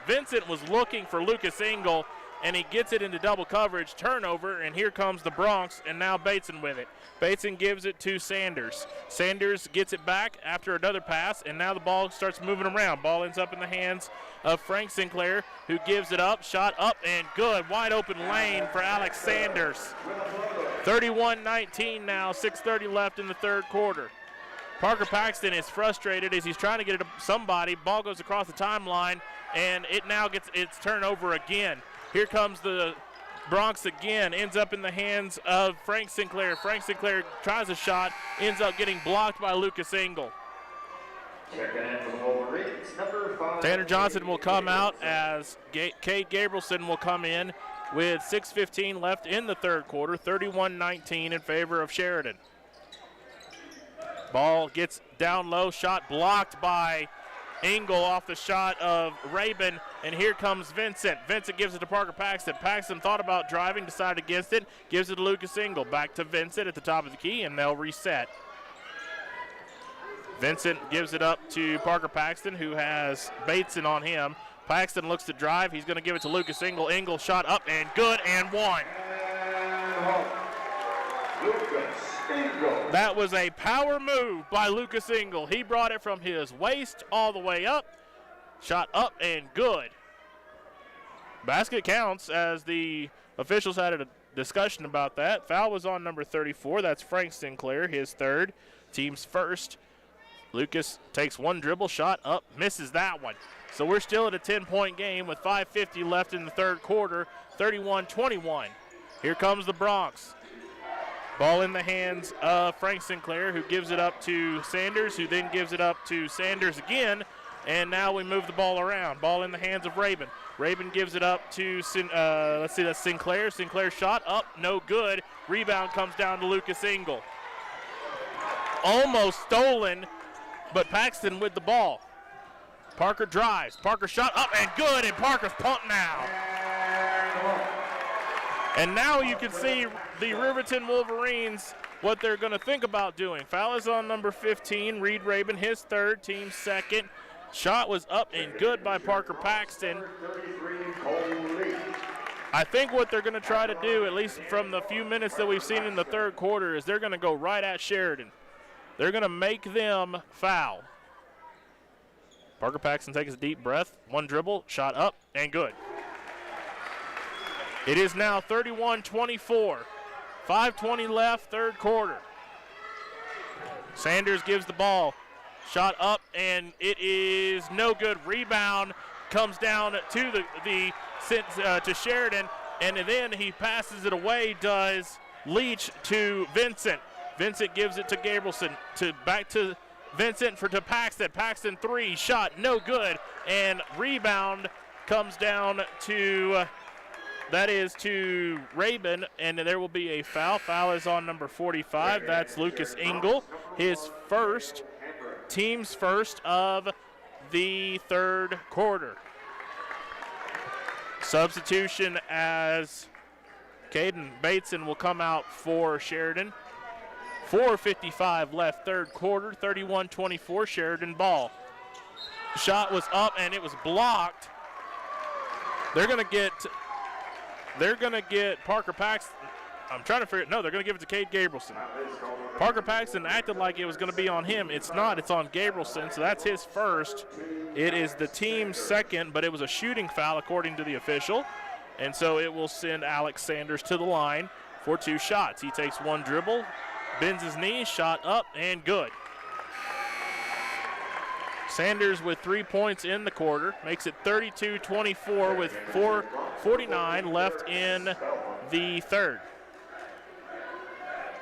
Vincent was looking for Lucas Engel, and he gets it into double coverage. Turnover, and here comes the Bronx, and now Bateson with it. Bateson gives it to Sanders. Sanders gets it back after another pass, and now the ball starts moving around. Ball ends up in the hands of Frank Sinclair, who gives it up. Shot up and good. Wide open lane for Alex Sanders. 31-19 now, 6:30 left in the third quarter. Parker Paxton is frustrated as he's trying to get it to somebody. Ball goes across the timeline, and it now gets its turnover again. Here comes the Bronx again, ends up in the hands of Frank Sinclair. Frank Sinclair tries a shot, ends up getting blocked by Lucas Engel. Tanner Johnson will come out as Cade Gabrielson will come in with 6:15 left in the third quarter, 31-19 in favor of Sheridan. Ball gets down low, shot blocked by Engel off the shot of Rabin, and here comes Vincent. Vincent gives it to Parker Paxton. Paxton thought about driving, decided against it, gives it to Lucas Engel. Back to Vincent at the top of the key, and they'll reset. Vincent gives it up to Parker Paxton, who has Bateson on him. Paxton looks to drive. He's going to give it to Lucas Engel. Engel shot up and good and one. That was a power move by Lucas Engel. He brought it from his waist all the way up. Shot up and good. Basket counts as the officials had a discussion about that. Foul was on number 34. That's Frank Sinclair, his third, team's first. Lucas takes one dribble, shot up, misses that one. So we're still at a 10-point game with 5:50 left in the third quarter, 31-21. Here comes the Bronx. Ball in the hands of Frank Sinclair, who gives it up to Sanders, who then gives it up to Sanders again, and now we move the ball around. Ball in the hands of Rabin. Rabin gives it up to, that's Sinclair. Sinclair shot up, no good. Rebound comes down to Lucas Engel. Almost stolen, but Paxton with the ball. Parker drives. Parker shot up and good, and Parker's pumped now. And now you can see the Riverton Wolverines, what they're going to think about doing. Foul is on number 15, Reed Rabin, his third, team second. Shot was up and good by Parker Paxton. I think what they're going to try to do, at least from the few minutes that we've seen in the third quarter, is they're going to go right at Sheridan. They're going to make them foul. Parker Paxton takes a deep breath, one dribble, shot up, and good. It is now 31-24. 5:20 left, third quarter. Sanders gives the ball. Shot up, and it is no good. Rebound comes down to to Sheridan, and then he passes it away, does Leach to Vincent. Vincent gives it to Gabrielson, back to Vincent to Paxton. Paxton 3, shot, no good. And rebound comes down to, that is to Rabin, and there will be a foul. Foul is on number 45. That's Lucas Engel, his first, team's first of the third quarter. Substitution as Caden Bateson will come out for Sheridan. 4:55 left third quarter, 31-24 Sheridan ball. Shot was up and it was blocked. They're gonna get Parker Paxton. I'm trying to figure it. No, they're gonna give it to Cade Gabrielson. Parker Paxton acted like it was gonna be on him. It's not, it's on Gabrielson, so that's his first. It is the team's second, but it was a shooting foul according to the official. And so it will send Alex Sanders to the line for 2 shots. He takes one dribble, bends his knee, shot up, and good. Sanders with 3 points in the quarter, makes it 32-24 with 4:49 left in the third.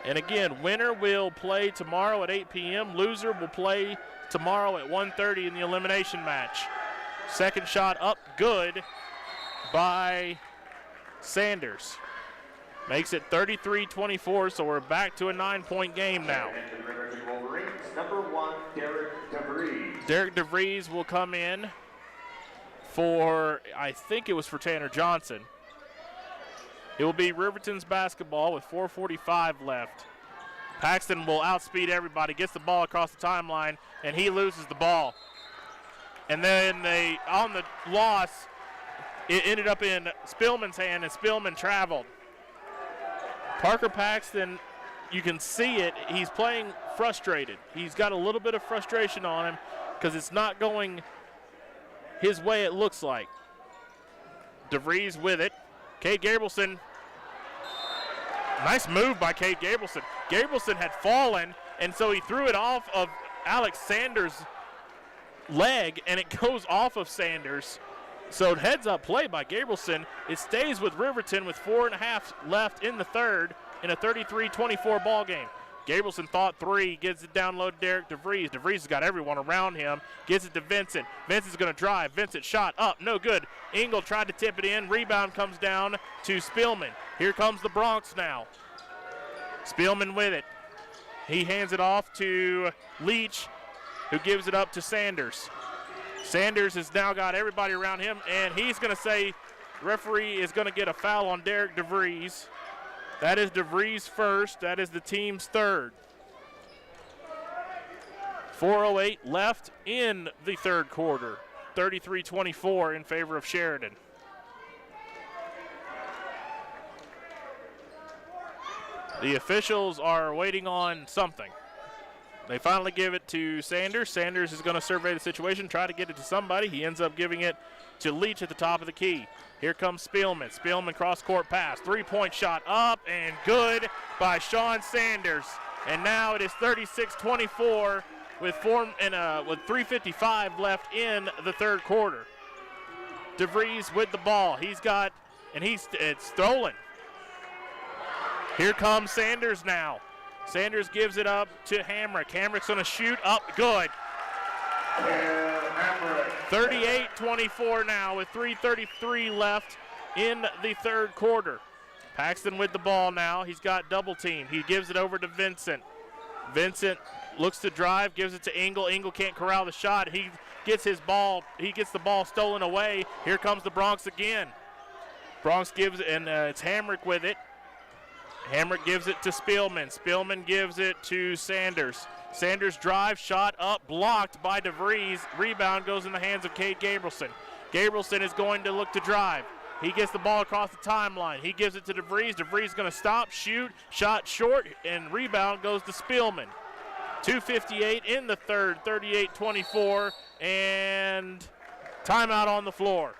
And again, winner will play tomorrow at 8 p.m. Loser will play tomorrow at 1:30 in the elimination match. Second shot up, good by Sanders. Makes it 33-24, so we're back to a 9-point game now. Number 1, Derek DeVries. Derek DeVries will come in for, I think it was for Tanner Johnson. It will be Riverton's basketball with 4:45 left. Paxton will outspeed everybody, gets the ball across the timeline, and he loses the ball. And then on the loss, it ended up in Spillman's hand, and Spillman traveled. Parker Paxton, you can see it, he's playing frustrated. He's got a little bit of frustration on him because it's not going his way, it looks like. DeVries with it. Cade Gabrielson. Nice move by Cade Gabrielson. Gabrielson had fallen, and so he threw it off of Alex Sanders' leg, and it goes off of Sanders. So heads-up play by Gabrielson. It stays with Riverton with 4.5 left in the third in a 33-24 ball game. Gabrielson thought 3, gets it down low to Derek DeVries. DeVries has got everyone around him, gets it to Vincent. Vincent's going to drive. Vincent shot up, no good. Engel tried to tip it in. Rebound comes down to Spillman. Here comes the Bronx now. Spillman with it. He hands it off to Leach, who gives it up to Sanders. Sanders has now got everybody around him, and he's going to say the referee is going to get a foul on Derek DeVries. That is DeVries' first. That is the team's third. 4:08 left in the third quarter. 33-24 in favor of Sheridan. The officials are waiting on something. They finally give it to Sanders. Sanders is going to survey the situation, try to get it to somebody. He ends up giving it to Leach at the top of the key. Here comes Spillman. Spillman cross-court pass. 3-point shot up and good by Sean Sanders. And now it is 36-24 with 3:55 left in the third quarter. DeVries with the ball. He's got, and it's stolen. Here comes Sanders now. Sanders gives it up to Hamrick. Hamrick's going to shoot up, good. 38-24 now with 3:33 left in the third quarter. Paxton with the ball now. He's got double team. He gives it over to Vincent. Vincent looks to drive, gives it to Engel. Engel can't corral the shot. He gets the ball stolen away. Here comes the Bronx again. Bronx gives it, and it's Hamrick with it. Hamrick gives it to Spillman. Spillman gives it to Sanders. Sanders drives, shot up, blocked by DeVries. Rebound goes in the hands of Cade Gabrielson. Gabrielson is going to look to drive. He gets the ball across the timeline. He gives it to DeVries. DeVries is going to stop, shoot, shot short, and rebound goes to Spillman. 2:58 in the third, 38-24, and timeout on the floor.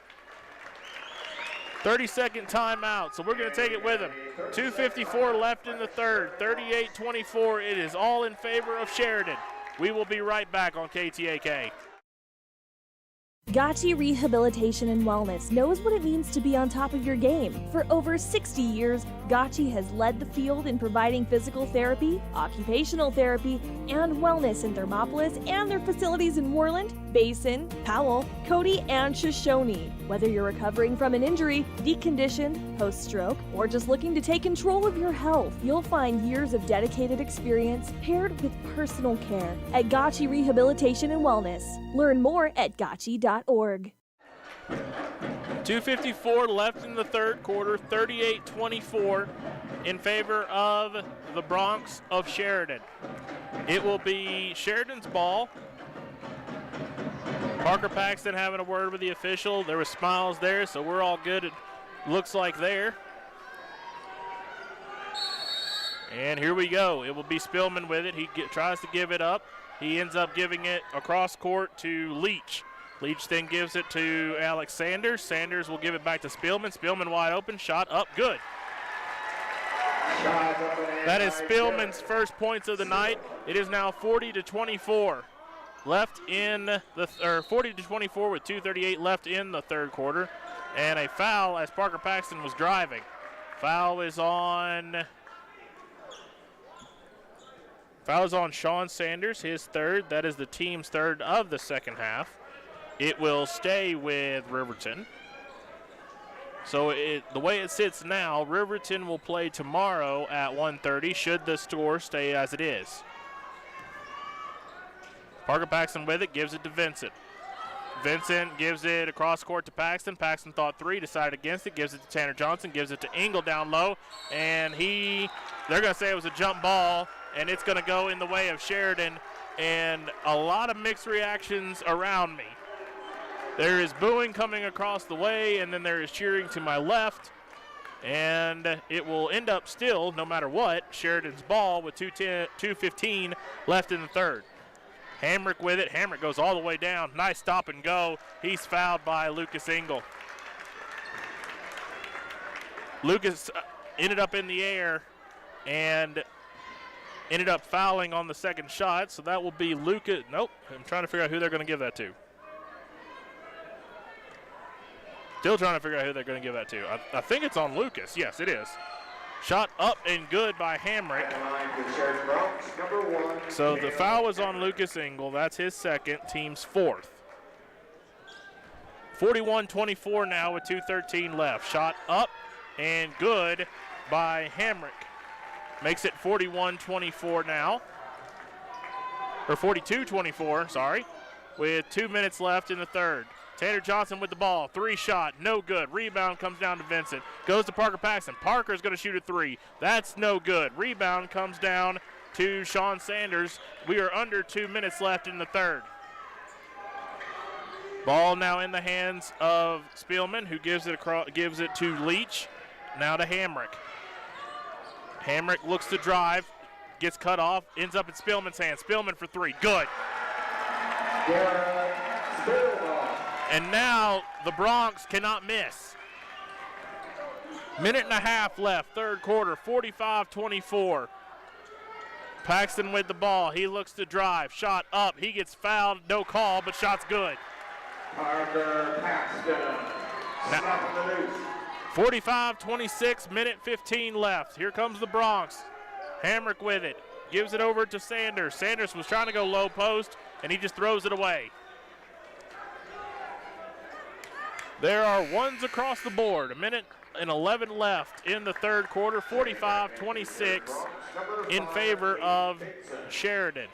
30-second timeout, so we're going to take it with him. 2:54 left in the third, 38-24. It is all in favor of Sheridan. We will be right back on KTAK. Gotchi Rehabilitation and Wellness knows what it means to be on top of your game. For over 60 years, Gotchi has led the field in providing physical therapy, occupational therapy, and wellness in Thermopolis and their facilities in Worland, Basin, Powell, Cody, and Shoshone. Whether you're recovering from an injury, deconditioned, post-stroke, or just looking to take control of your health, you'll find years of dedicated experience paired with personal care at Gotchi Rehabilitation and Wellness. Learn more at gotchi.org. 2:54 left in the third quarter, 38-24 in favor of the Bronx of Sheridan. It will be Sheridan's ball. Parker Paxton having a word with the official. There were smiles there, so we're all good, it looks like there. And here we go. It will be Spillman with it. He tries to give it up. He ends up giving it across court to Leach. Leach then gives it to Alex Sanders. Sanders will give it back to Spillman. Spillman wide open, shot up, good. That is Spillman's first points of the night. It is now 40-24 left in the 40-24 with 2:38 left in the third quarter, and a foul as Parker Paxton was driving. Foul is on Sean Sanders, his third. That is the team's third of the second half. It will stay with Riverton. So the way it sits now, Riverton will play tomorrow at 1:30 should the score stay as it is. Parker Paxton with it, gives it to Vincent. Vincent gives it across court to Paxton. Paxton thought three, decided against it, gives it to Tanner Johnson, gives it to Engel down low, and they're going to say it was a jump ball, and it's going to go in the way of Sheridan, and a lot of mixed reactions around me. There is booing coming across the way, and then there is cheering to my left, and it will end up still, no matter what, Sheridan's ball with 2:15 left in the third. Hamrick with it. Hamrick goes all the way down. Nice stop and go. He's fouled by Lucas Engel. Lucas ended up in the air and ended up fouling on the second shot, so that will be Lucas. Nope, I'm trying to figure out who they're going to give that to. Still trying to figure out who they're going to give that to. I think it's on Lucas. Yes, it is. Shot up and good by Hamrick. So the foul was on Lucas Engel. That's his second, team's fourth. 41-24 now with 2:13 left. Shot up and good by Hamrick. Makes it 41-24 now. Or 42-24, sorry. With 2 minutes left in the third. Tanner Johnson with the ball, three shot, no good. Rebound comes down to Vincent, goes to Parker Paxton. Parker's going to shoot a three. That's no good. Rebound comes down to Sean Sanders. We are under 2 minutes left in the third. Ball now in the hands of Spillman, who gives it to Leach. Now to Hamrick. Hamrick looks to drive, gets cut off, ends up in Spillman's hands. Spillman for three, good. And now the Bronx cannot miss. Minute and a half left, third quarter, 45-24. Paxton with the ball. He looks to drive. Shot up. He gets fouled. No call, but shot's good. Parker Paxton. 45-26, minute 15 left. Here comes the Bronx. Hamrick with it. Gives it over to Sanders. Sanders was trying to go low post, and he just throws it away. There are ones across the board. A minute and 11 left in the third quarter. 45-26 in favor of Sheridan.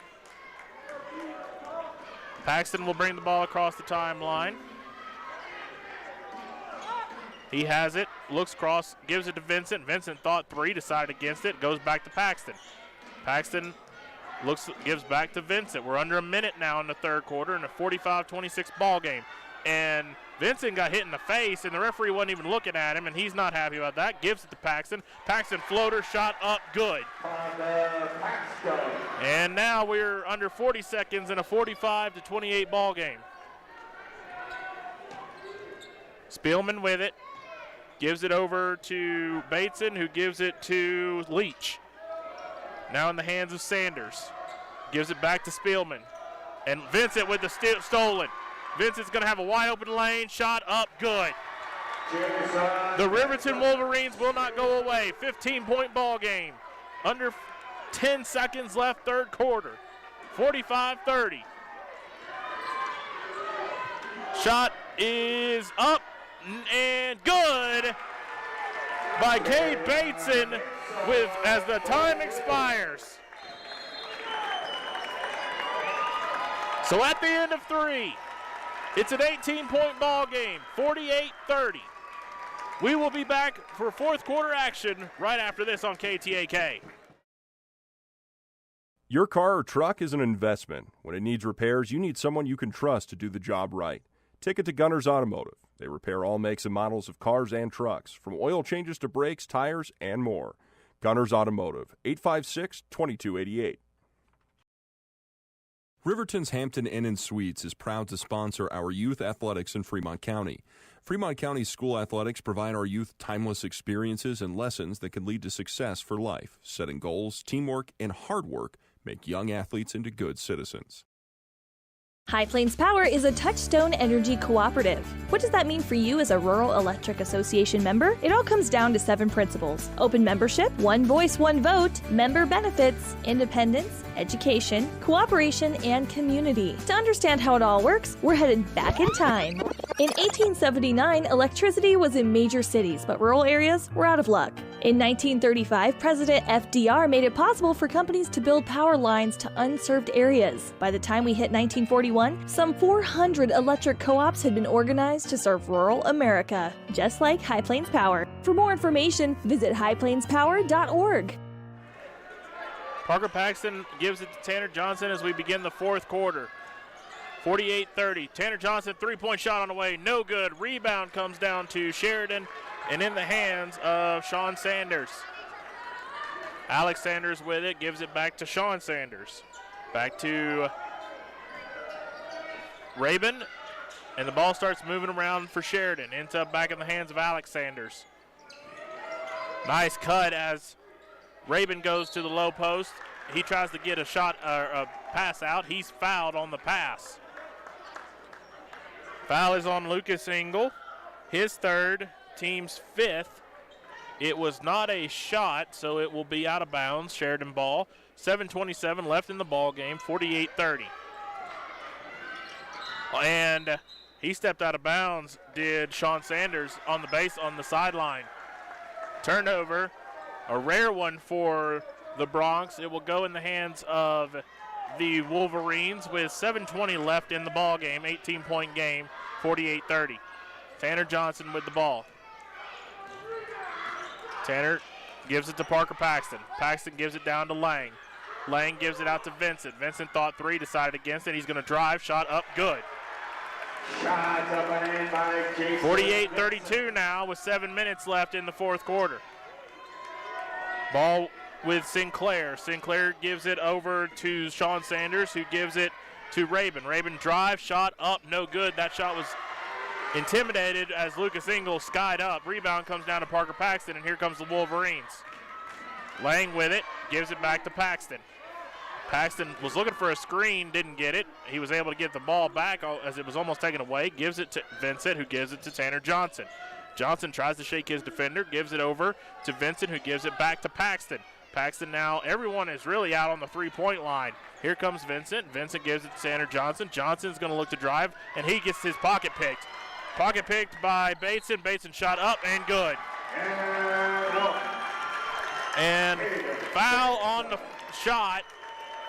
Paxton will bring the ball across the timeline. He has it, looks cross, gives it to Vincent. Vincent thought three, decided against it, goes back to Paxton. Paxton gives back to Vincent. We're under a minute now in the third quarter in a 45-26 ball game. And Vincent got hit in the face, and the referee wasn't even looking at him, and he's not happy about that. Gives it to Paxton. Paxton floater, shot up, good. And now we're under 40 seconds in a 45-28 ball game. Spillman with it. Gives it over to Bateson, who gives it to Leach. Now in the hands of Sanders. Gives it back to Spillman. And Vincent with the stolen. Vincent's going to have a wide open lane. Shot up, good. The Riverton Wolverines will not go away. 15-point ball game. Under 10 seconds left, third quarter. 45-30. Shot is up and good by Cade Bateson as the time expires. So at the end of 3, it's an 18-point ball game, 48-30. We will be back for fourth quarter action right after this on KTAK. Your car or truck is an investment. When it needs repairs, you need someone you can trust to do the job right. Take it to Gunner's Automotive. They repair all makes and models of cars and trucks, from oil changes to brakes, tires, and more. Gunner's Automotive, 856-2288. Riverton's Hampton Inn & Suites is proud to sponsor our youth athletics in Fremont County. Fremont County's school athletics provide our youth timeless experiences and lessons that can lead to success for life. Setting goals, teamwork, and hard work make young athletes into good citizens. High Plains Power is a Touchstone Energy cooperative. What does that mean for you as a Rural Electric Association member? It all comes down to 7 principles: open membership, one voice, one vote, member benefits, independence, education, cooperation, and community. To understand how it all works, we're headed back in time. In 1879, electricity was in major cities, but rural areas were out of luck. In 1935, President FDR made it possible for companies to build power lines to unserved areas. By the time we hit 1941, some 400 electric co-ops had been organized to serve rural America, just like High Plains Power. For more information, visit highplainspower.org. Parker Paxton gives it to Tanner Johnson as we begin the fourth quarter. 48-30. Tanner Johnson, three-point shot on the way, no good. Rebound comes down to Sheridan and in the hands of Sean Sanders. Alex Sanders with it, gives it back to Sean Sanders. Back to Rabin, and the ball starts moving around for Sheridan. Ends up back in the hands of Alex Sanders. Nice cut as Rabin goes to the low post. He tries to get a pass out. He's fouled on the pass. Foul is on Lucas Engel, his third, team's fifth. It was not a shot, so it will be out of bounds. Sheridan ball. 7:27 left in the ball game, 48-30. And he stepped out of bounds, did Sean Sanders, on the base on the sideline. Turnover, a rare one for the Bronx. It will go in the hands of the Wolverines with 7:20 left in the ball game, 18-point game, 48-30. Tanner Johnson with the ball. Tanner gives it to Parker Paxton. Paxton gives it down to Lang. Lang gives it out to Vincent. Vincent thought 3, decided against it. He's going to drive, shot up, good. 48-32 now with 7 minutes left in the fourth quarter. Ball with Sinclair. Sinclair gives it over to Sean Sanders, who gives it to Rabin. Rabin drive, shot up, no good. That shot was intimidated as Lucas Engel skied up. Rebound comes down to Parker Paxton, and here comes the Wolverines. Lang with it, gives it back to Paxton. Paxton was looking for a screen, didn't get it. He was able to get the ball back as it was almost taken away. Gives it to Vincent, who gives it to Tanner Johnson. Johnson tries to shake his defender, gives it over to Vincent, who gives it back to Paxton. Paxton now, everyone is really out on the three-point line. Here comes Vincent. Vincent gives it to Tanner Johnson. Johnson's going to look to drive, and he gets his pocket picked. Pocket picked by Bateson. Bateson shot up and good. And foul on the shot.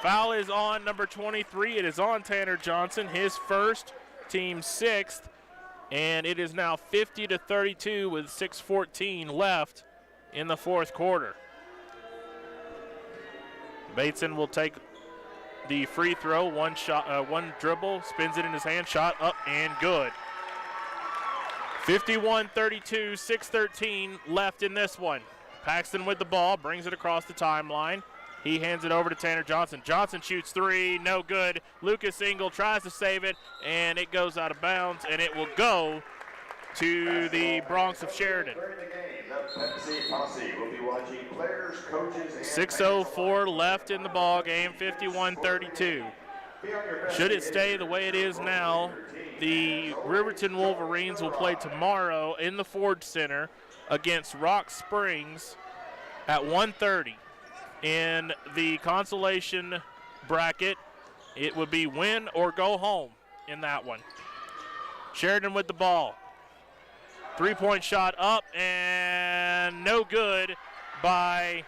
Foul is on number 23. It is on Tanner Johnson, his first, team sixth. And it is now 50-32 with 6:14 left in the fourth quarter. Bateson will take the free throw, one dribble, spins it in his hand, shot up and good. 51-32, 6:13 left in this one. Paxton with the ball, brings it across the timeline. He hands it over to Tanner Johnson. Johnson shoots 3, no good. Lucas Engel tries to save it, and it goes out of bounds, and it will go to the Bronx of Sheridan. 6:04 left in the ball game, 51-32. Should it stay the way it is now, the Riverton Wolverines will play tomorrow in the Ford Center against Rock Springs at 1:30. In the consolation bracket, it would be win or go home in that one. Sheridan with the ball. Three-point shot up and no good by,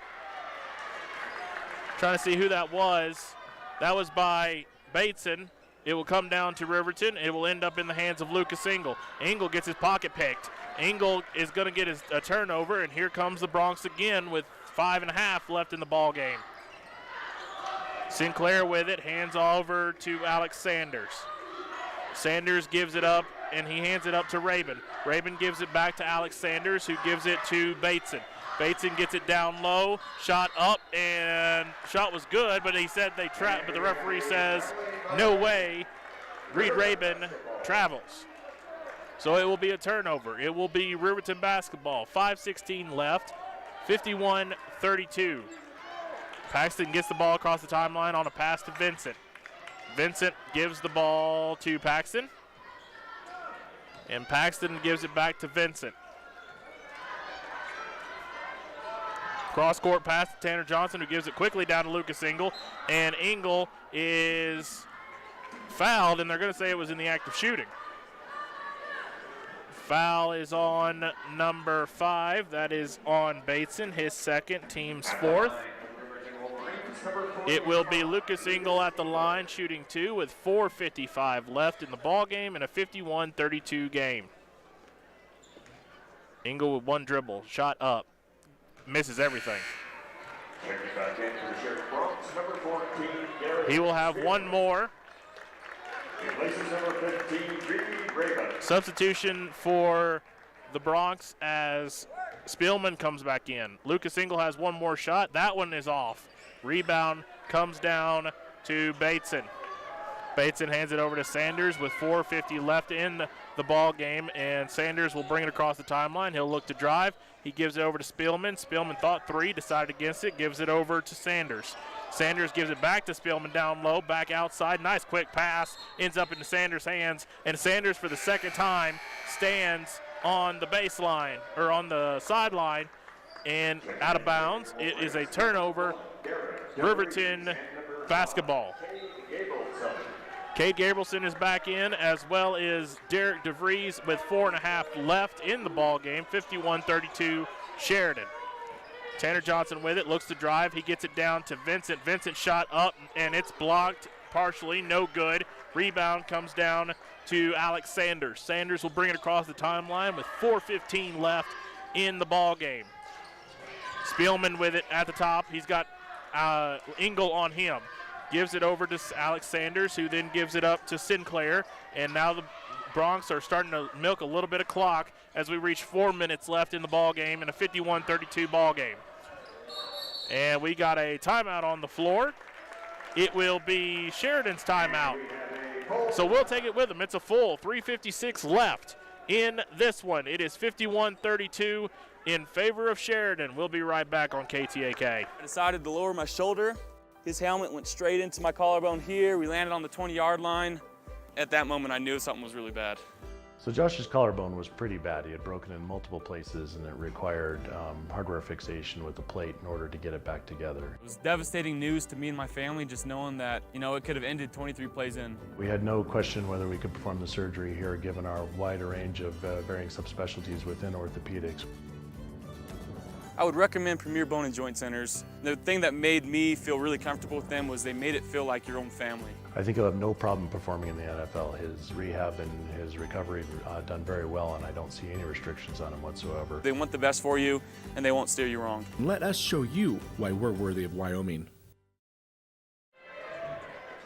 trying to see who that was. That was by Bateson. It will come down to Riverton. It will end up in the hands of Lucas Engel. Engel gets his pocket picked. Engel is going to get a turnover, and here comes the Bronx again with 5.5 left in the ball game. Sinclair with it, hands over to Alex Sanders. Sanders gives it up, and he hands it up to Rabin. Rabin gives it back to Alex Sanders, who gives it to Bateson. Bateson gets it down low, shot up, and shot was good, but he said they trapped, but the referee says, no way, Reed Rabin travels. So it will be a turnover. It will be Riverton basketball. 5:16 left, 51-32. Paxton gets the ball across the timeline on a pass to Vincent. Vincent gives the ball to Paxton, and Paxton gives it back to Vincent. Cross-court pass to Tanner Johnson, who gives it quickly down to Lucas Engel, and Engel is fouled, and they're going to say it was in the act of shooting. Foul is on number 5. That is on Bateson, his second, team's fourth. It will be Lucas Engel at the line, shooting 2 with 4:55 left in the ball game and a 51-32 game. Engel with one dribble, shot up, misses everything. He will have one more. Substitution for the Bronx as Spielman comes back in. Lucas Engel has one more shot. That one is off. Rebound comes down to Bateson. Bateson hands it over to Sanders with 4:50 left in the ball game, and Sanders will bring it across the timeline. He'll look to drive. He gives it over to Spielman. Spielman thought 3, decided against it, gives it over to Sanders. Sanders gives it back to Spielman down low, back outside. Nice quick pass, ends up into Sanders' hands, and Sanders for the second time stands on the baseline, or on the sideline, and out of bounds. It is a turnover, Riverton basketball. Cade Gabrielson is back in, as well as Derek DeVries with 4.5 left in the ball game. 51-32 Sheridan. Tanner Johnson with it, looks to drive. He gets it down to Vincent. Vincent shot up, and it's blocked partially, no good. Rebound comes down to Alex Sanders. Sanders will bring it across the timeline with 4:15 left in the ball game. Spielman with it at the top. He's got Engel on him. Gives it over to Alex Sanders, who then gives it up to Sinclair. And now the Bronx are starting to milk a little bit of clock as we reach 4 minutes left in the ball game in a 51-32 ball game. And we got a timeout on the floor. It will be Sheridan's timeout. So we'll take it with them. It's a full 3:56 left in this one. It is 51-32 in favor of Sheridan. We'll be right back on KTAK. I decided to lower my shoulder. His helmet went straight into my collarbone here. We landed on the 20-yard line. At that moment, I knew something was really bad. So Josh's collarbone was pretty bad. He had broken in multiple places, and it required hardware fixation with the plate in order to get it back together. It was devastating news to me and my family, just knowing that, it could have ended 23 plays in. We had no question whether we could perform the surgery here, given our wide range of varying subspecialties within orthopedics. I would recommend Premier Bone and Joint Centers. The thing that made me feel really comfortable with them was they made it feel like your own family. I think he'll have no problem performing in the NFL. His rehab and his recovery done very well, and I don't see any restrictions on him whatsoever. They want the best for you, and they won't steer you wrong. Let us show you why we're worthy of Wyoming.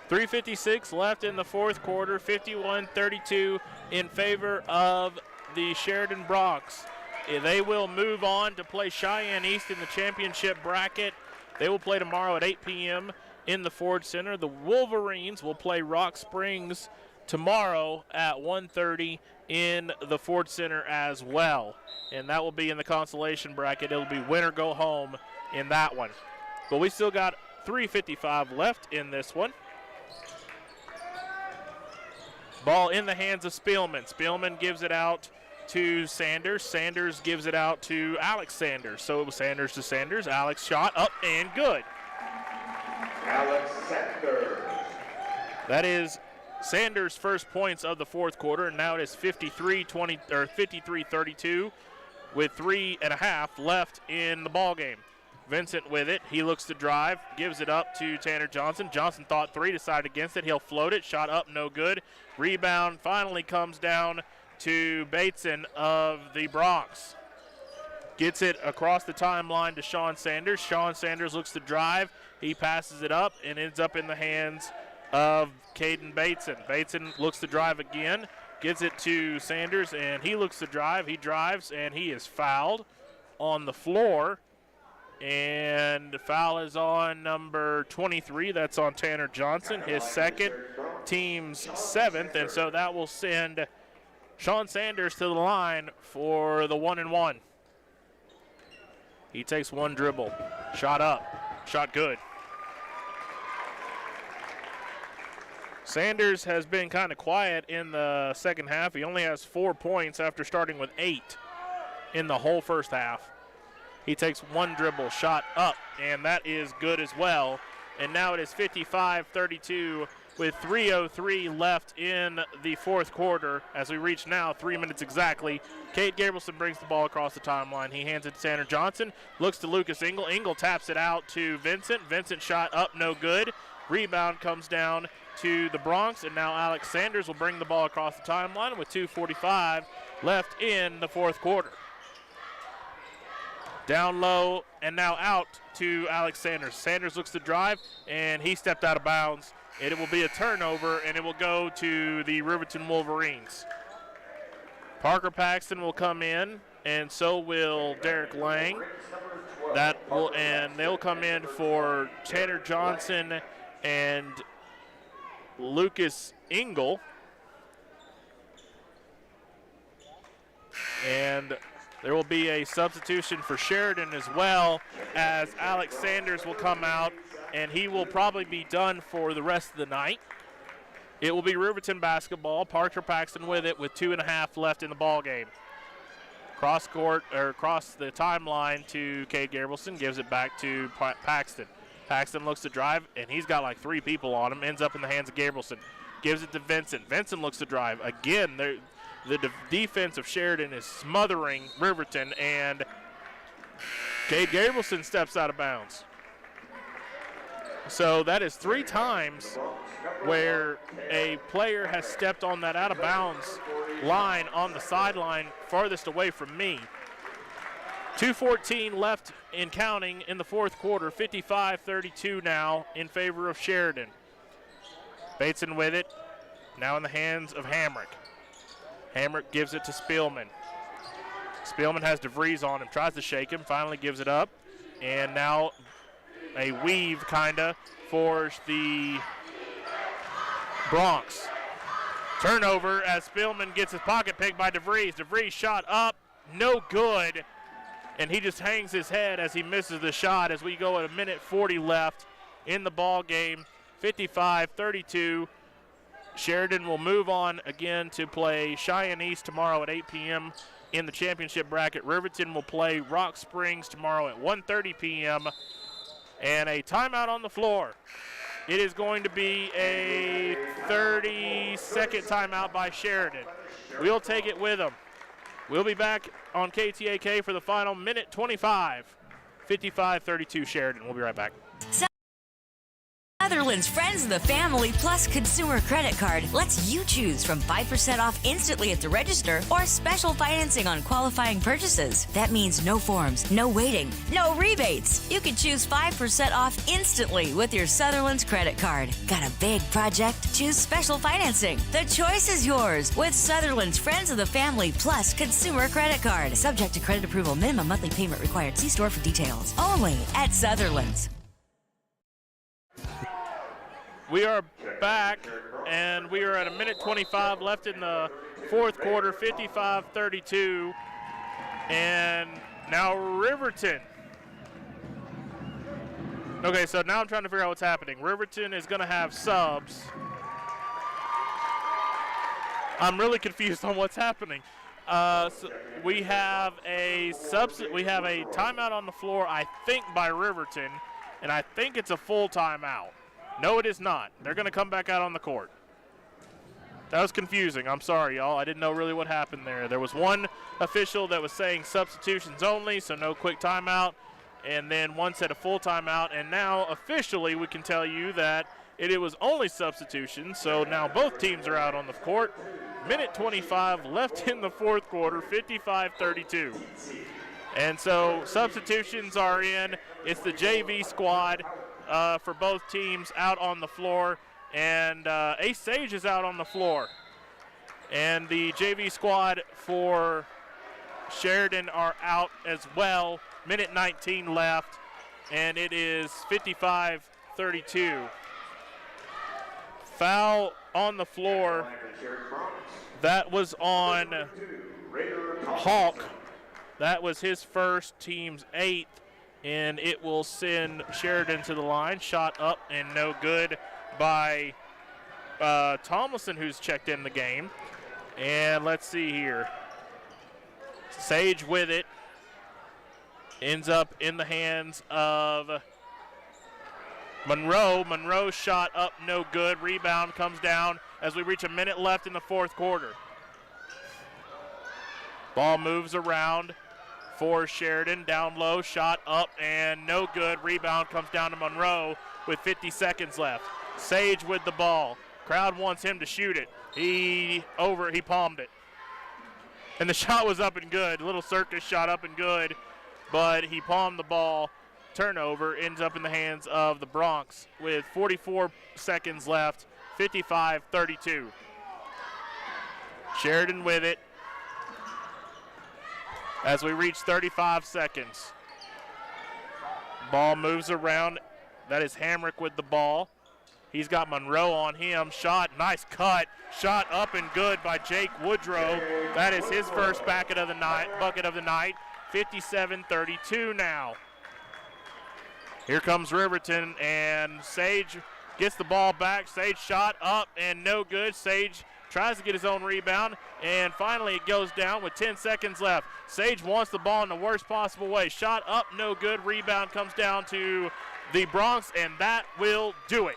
3:56 left in the fourth quarter, 51-32 in favor of the Sheridan Bronx. They will move on to play Cheyenne East in the championship bracket. They will play tomorrow at 8 p.m. in the Ford Center. The Wolverines will play Rock Springs tomorrow at 1:30 in the Ford Center as well. And that will be in the consolation bracket. It'll be win or go home in that one. But we still got 3:55 left in this one. Ball in the hands of Spielman. Spielman gives it out to Sanders. Sanders gives it out to Alex Sanders. So it was Sanders to Sanders. Alex shot up and good. Alex Sanders. That is Sanders' first points of the fourth quarter, and now it is 53-32 with 3.5 left in the ball game. Vincent with it. He looks to drive, gives it up to Tanner Johnson. Johnson thought three, decided against it. He'll float it. Shot up, no good. Rebound finally comes down to Bateson of the Bronx. Gets it across the timeline to Sean Sanders. Sean Sanders looks to drive. He passes it up and ends up in the hands of Caden Bateson. Bateson looks to drive again. Gives it to Sanders, and he looks to drive. He drives, and he is fouled on the floor. And the foul is on number 23. That's on Tanner Johnson, his second, team's seventh. And so that will send Sean Sanders to the line for the 1-and-1. He takes one dribble. Shot up. Shot good. Sanders has been kind of quiet in the second half. He only has 4 points after starting with 8 in the whole first half. He takes one dribble, shot up, and that is good as well. And now it is 55-32 with 3:03 left in the fourth quarter. As we reach now 3 minutes exactly, Cade Gabrielson brings the ball across the timeline. He hands it to Tanner Johnson, looks to Lucas Engel. Engel taps it out to Vincent. Vincent shot up, no good. Rebound comes down to the Bronx, and now Alex Sanders will bring the ball across the timeline with 2:45 left in the fourth quarter. Down low and now out to Alex Sanders. Sanders looks to drive, and he stepped out of bounds. And it will be a turnover, and it will go to the Riverton Wolverines. Parker Paxton will come in, and so will Derek Lang. And they'll come in for Tanner Johnson and Lucas Engel. And there will be a substitution for Sheridan as well, as Alex Sanders will come out, and he will probably be done for the rest of the night. It will be Riverton basketball. Parker Paxton with it with 2.5 left in the ball game. Cross court, or across the timeline to Cade Gabrielson, gives it back to Paxton. Paxton looks to drive, and he's got like 3 people on him, ends up in the hands of Gabrielson. Gives it to Vincent. Vincent looks to drive. Again, the defense of Sheridan is smothering Riverton, and Cade Gabrielson steps out of bounds. So that is 3 times where a player has stepped on that out-of-bounds line on the sideline farthest away from me. 2:14 left in counting in the fourth quarter, 55-32 now in favor of Sheridan. Bateson with it, now in the hands of Hamrick. Hamrick gives it to Spielman. Spielman has DeVries on him, tries to shake him, finally gives it up. And now a weave, kinda, for the Bronx. Turnover as Spielman gets his pocket picked by DeVries. DeVries shot up, no good. And he just hangs his head as he misses the shot as we go at 1:40 left in the ball game. 55-32. Sheridan will move on again to play Cheyenne East tomorrow at 8 p.m. in the championship bracket. Riverton will play Rock Springs tomorrow at 1:30 p.m. And a timeout on the floor. It is going to be a 30-second timeout by Sheridan. We'll take it with them. We'll be back on KTAK for the final minute 25. 55-32 Sheridan. We'll be right back. Sutherland's Friends of the Family Plus Consumer Credit Card lets you choose from 5% off instantly at the register or special financing on qualifying purchases. That means no forms, no waiting, no rebates. You can choose 5% off instantly with your Sutherland's credit card. Got a big project? Choose special financing. The choice is yours with Sutherland's Friends of the Family Plus Consumer Credit Card. Subject to credit approval. Minimum monthly payment required. See store for details. Only at Sutherland's. We are back, and we are at 1:25 left in the fourth quarter, 55-32. And now Riverton. Okay, so now I'm trying to figure out what's happening. Riverton is going to have subs. I'm really confused on what's happening. So we have a timeout on the floor, I think, by Riverton, and I think it's a full timeout. No, it is not. They're going to come back out on the court. That was confusing. I'm sorry, y'all. I didn't know really what happened there. There was one official that was saying substitutions only, so no quick timeout, and then one said a full timeout, and now officially we can tell you that it was only substitutions, so now both teams are out on the court. Minute 25 left in the fourth quarter, 55-32. And so substitutions are in. It's the JV squad for both teams out on the floor, and Ace Sage is out on the floor. And the JV squad for Sheridan are out as well. Minute 19 left, and it is 55-32. Foul on the floor. That was on Hawk. That was his first, team's 8th, and it will send Sheridan to the line. Shot up and no good by Tomlinson, who's checked in the game. And let's see here. Sage with it. Ends up in the hands of Monroe. Monroe's shot up, no good. Rebound comes down as we reach a minute left in the fourth quarter. Ball moves around for Sheridan. Down low, shot up and no good. Rebound comes down to Monroe with 50 seconds left. Sage with the ball. Crowd wants him to shoot it. He palmed it. And the shot was up and good. Little circus shot up and good, but he palmed the ball. Turnover ends up in the hands of the Bronx with 44 seconds left, 55-32. Sheridan with it as we reach 35 seconds. Ball moves around. That is Hamrick with the ball. He's got Monroe on him. Shot, nice cut. Shot up and good by Jake Woodrow. That is his first bucket of the night. 57-32 now. Here comes Riverton, and Sage gets the ball back. Sage shot up and no good. Sage tries to get his own rebound, and finally it goes down with 10 seconds left. Sage wants the ball in the worst possible way. Shot up, no good. Rebound comes down to the Bronx, and that will do it.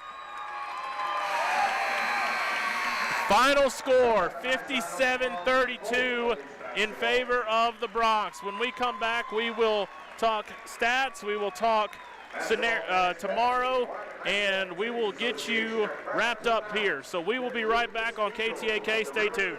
Final score, 57-32 in favor of the Bronx. When we come back, we will talk stats. We will talk tomorrow, and we will get you wrapped up here. So we will be right back on KTAK. Stay tuned.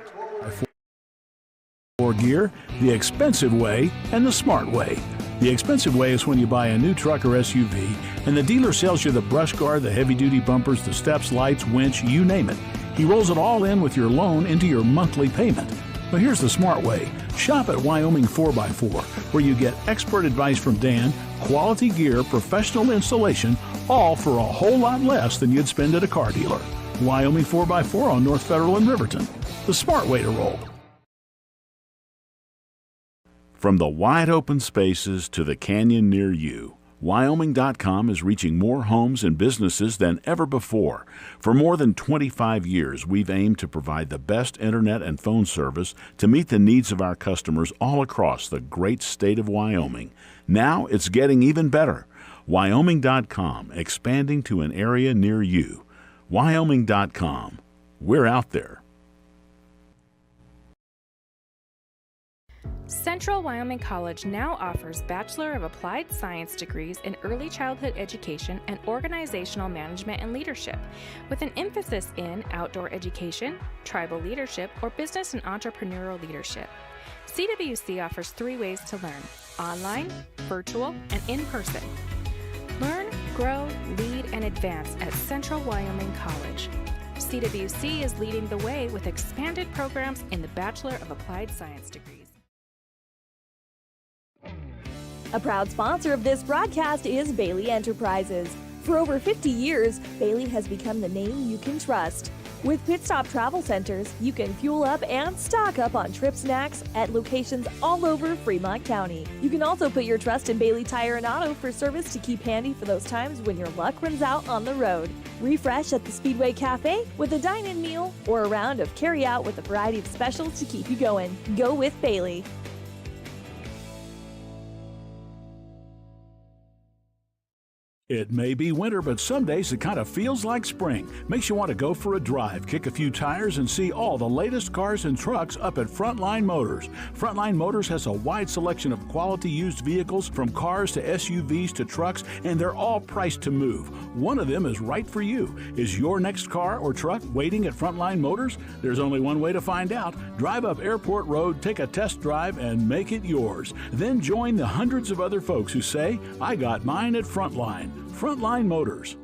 For gear, the expensive way and the smart way. The expensive way is when you buy a new truck or SUV and the dealer sells you the brush guard, the heavy-duty bumpers, the steps, lights, winch, you name it. He rolls it all in with your loan into your monthly payment. But here's the smart way. Shop at Wyoming 4x4, where you get expert advice from Dan, quality gear, professional installation, all for a whole lot less than you'd spend at a car dealer. Wyoming 4x4 on North Federal in Riverton. The smart way to roll. From the wide open spaces to the canyon near you, Wyoming.com is reaching more homes and businesses than ever before. For more than 25 years, we've aimed to provide the best internet and phone service to meet the needs of our customers all across the great state of Wyoming. Now it's getting even better. Wyoming.com, expanding to an area near you. Wyoming.com. We're out there. Central Wyoming College now offers Bachelor of Applied Science degrees in Early Childhood Education and Organizational Management and Leadership, with an emphasis in outdoor education, tribal leadership, or business and entrepreneurial leadership. CWC offers 3 ways to learn: online, virtual, and in person. Learn, grow, lead, and advance at Central Wyoming College. CWC is leading the way with expanded programs in the Bachelor of Applied Science degrees. A proud sponsor of this broadcast is Bailey Enterprises. For over 50 years, Bailey has become the name you can trust. With Pit Stop Travel Centers, you can fuel up and stock up on trip snacks at locations all over Fremont County. You can also put your trust in Bailey Tire and Auto for service to keep handy for those times when your luck runs out on the road. Refresh at the Speedway Cafe with a dine-in meal or a round of carry-out with a variety of specials to keep you going. Go with Bailey. It may be winter, but some days it kind of feels like spring. Makes you want to go for a drive, kick a few tires, and see all the latest cars and trucks up at Frontline Motors. Frontline Motors has a wide selection of quality used vehicles, from cars to SUVs to trucks, and they're all priced to move. One of them is right for you. Is your next car or truck waiting at Frontline Motors? There's only one way to find out. Drive up Airport Road, take a test drive, and make it yours. Then join the hundreds of other folks who say, I got mine at Frontline. Frontline Motors.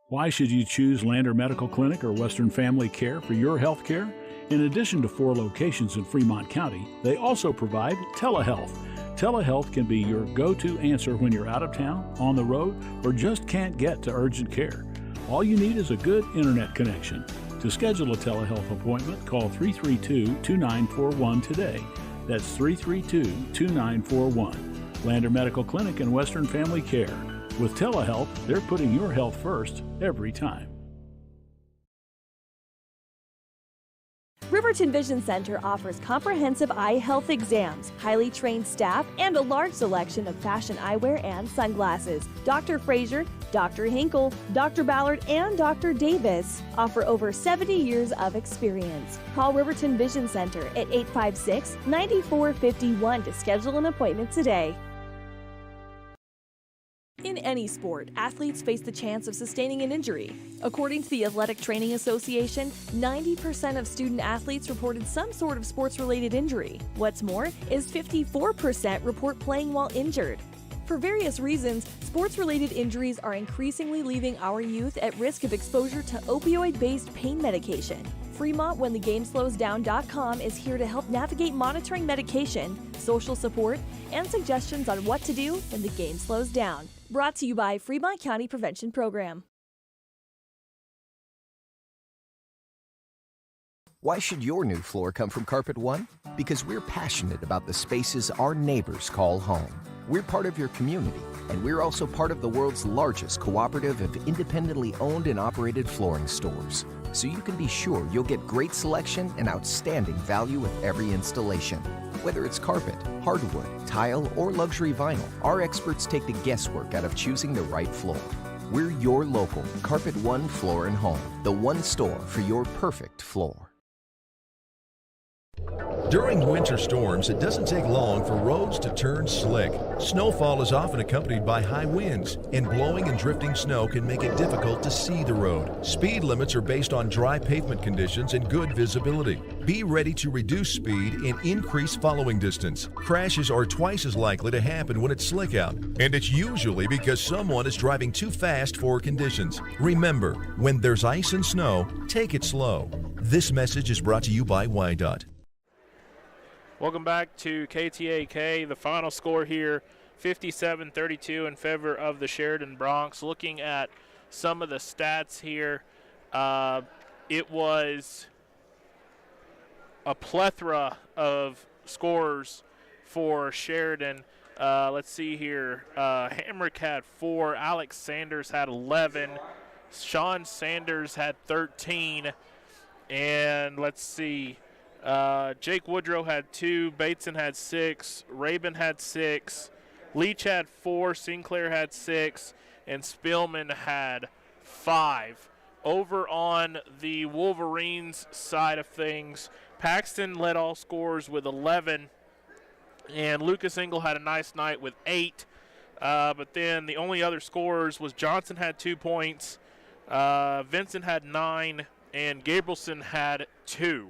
Why should you choose Lander Medical Clinic or Western Family Care for your health care? In addition to 4 locations in Fremont County, they also provide telehealth. Telehealth can be your go-to answer when you're out of town, on the road, or just can't get to urgent care. All you need is a good internet connection. To schedule a telehealth appointment, call 332-2941 today. That's 332-2941. Lander Medical Clinic and Western Family Care. With telehealth, they're putting your health first every time. Riverton Vision Center offers comprehensive eye health exams, highly trained staff, and a large selection of fashion eyewear and sunglasses. Dr. Frazier, Dr. Hinkle, Dr. Ballard, and Dr. Davis offer over 70 years of experience. Call Riverton Vision Center at 856-9451 to schedule an appointment today. In any sport, athletes face the chance of sustaining an injury. According to the Athletic Training Association, 90% of student athletes reported some sort of sports-related injury. What's more, is 54% report playing while injured. For various reasons, sports-related injuries are increasingly leaving our youth at risk of exposure to opioid-based pain medication. Fremont WhenTheGameSlowsDown.com is here to help navigate monitoring medication, social support, and suggestions on what to do when the game slows down. Brought to you by Fremont County Prevention Program. Why should your new floor come from Carpet One? Because we're passionate about the spaces our neighbors call home. We're part of your community, and we're also part of the world's largest cooperative of independently owned and operated flooring stores. So you can be sure you'll get great selection and outstanding value with every installation. Whether it's carpet, hardwood, tile, or luxury vinyl, our experts take the guesswork out of choosing the right floor. We're your local Carpet One Floor and Home, the one store for your perfect floor. During winter storms, it doesn't take long for roads to turn slick. Snowfall is often accompanied by high winds, and blowing and drifting snow can make it difficult to see the road. Speed limits are based on dry pavement conditions and good visibility. Be ready to reduce speed and increase following distance. Crashes are twice as likely to happen when it's slick out, and it's usually because someone is driving too fast for conditions. Remember, when there's ice and snow, take it slow. This message is brought to you by WyoToday. Welcome back to KTAK. The final score here, 57-32 in favor of the Sheridan Broncs. Looking at some of the stats here, it was a plethora of scores for Sheridan. Let's see here. Hamrick had 4. Alex Sanders had 11. Sean Sanders had 13. And let's see. Jake Woodrow had 2, Bateson had 6, Rabin had 6, Leach had 4, Sinclair had 6, and Spillman had 5. Over on the Wolverines side of things, Paxton led all scorers with 11, and Lucas Engel had a nice night with 8. But then the only other scorers was Johnson had 2 points, Vincent had 9, and Gabrielson had 2.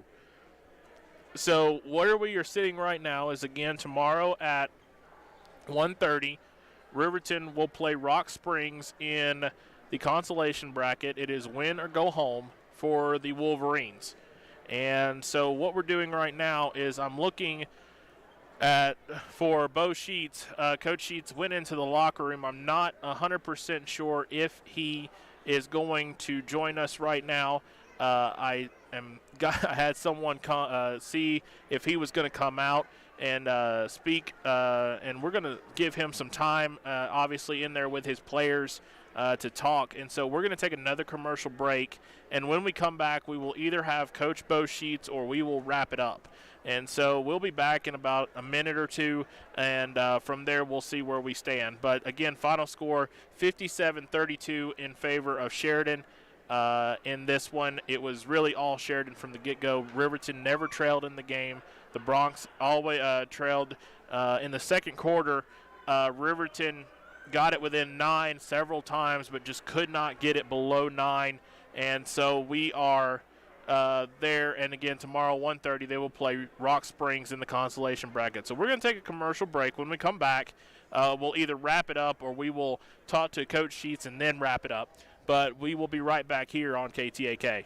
So where we are sitting right now is, again, tomorrow at 1:30, Riverton will play Rock Springs in the consolation bracket. It is win or go home for the Wolverines. And so what we're doing right now is I'm looking at, for Bo Sheets, Coach Sheets went into the locker room. I'm not 100% sure if he is going to join us right now. I had someone see if he was going to come out and speak, and we're going to give him some time, obviously in there with his players to talk. And so we're going to take another commercial break, and when we come back, we will either have Coach Bo Sheets or we will wrap it up. And so we'll be back in about a minute or two, and from there we'll see where we stand. But again, final score 57-32 in favor of Sheridan. In this one, it was really all Sheridan from the get-go. Riverton never trailed in the game. The Bronx always trailed in the second quarter. Riverton got it within 9 several times, but just could not get it below 9. And so we are there. And again, tomorrow 1:30, they will play Rock Springs in the consolation bracket. So we're going to take a commercial break. When we come back, we'll either wrap it up or we will talk to Coach Sheets and then wrap it up. But we will be right back here on KTAK.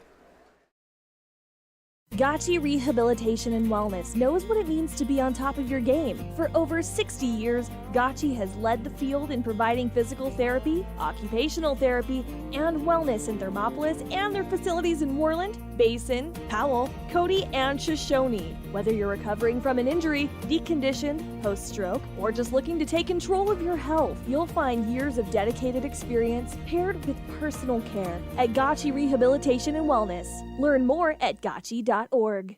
Gotchi Rehabilitation and Wellness knows what it means to be on top of your game. For over 60 years, Gotchi has led the field in providing physical therapy, occupational therapy, and wellness in Thermopolis and their facilities in Worland, Basin, Powell, Cody, and Shoshone. Whether you're recovering from an injury, deconditioned, post-stroke, or just looking to take control of your health, you'll find years of dedicated experience paired with personal care at Gotchi Rehabilitation and Wellness. Learn more at gotchi.org.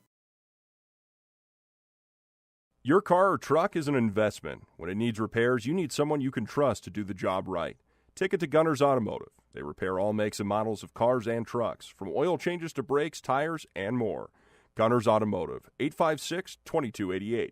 Your car or truck is an investment. When it needs repairs, you need someone you can trust to do the job right. Take it to Gunner's Automotive. They repair all makes and models of cars and trucks, from oil changes to brakes, tires, and more. Gunner's Automotive, 856-2288.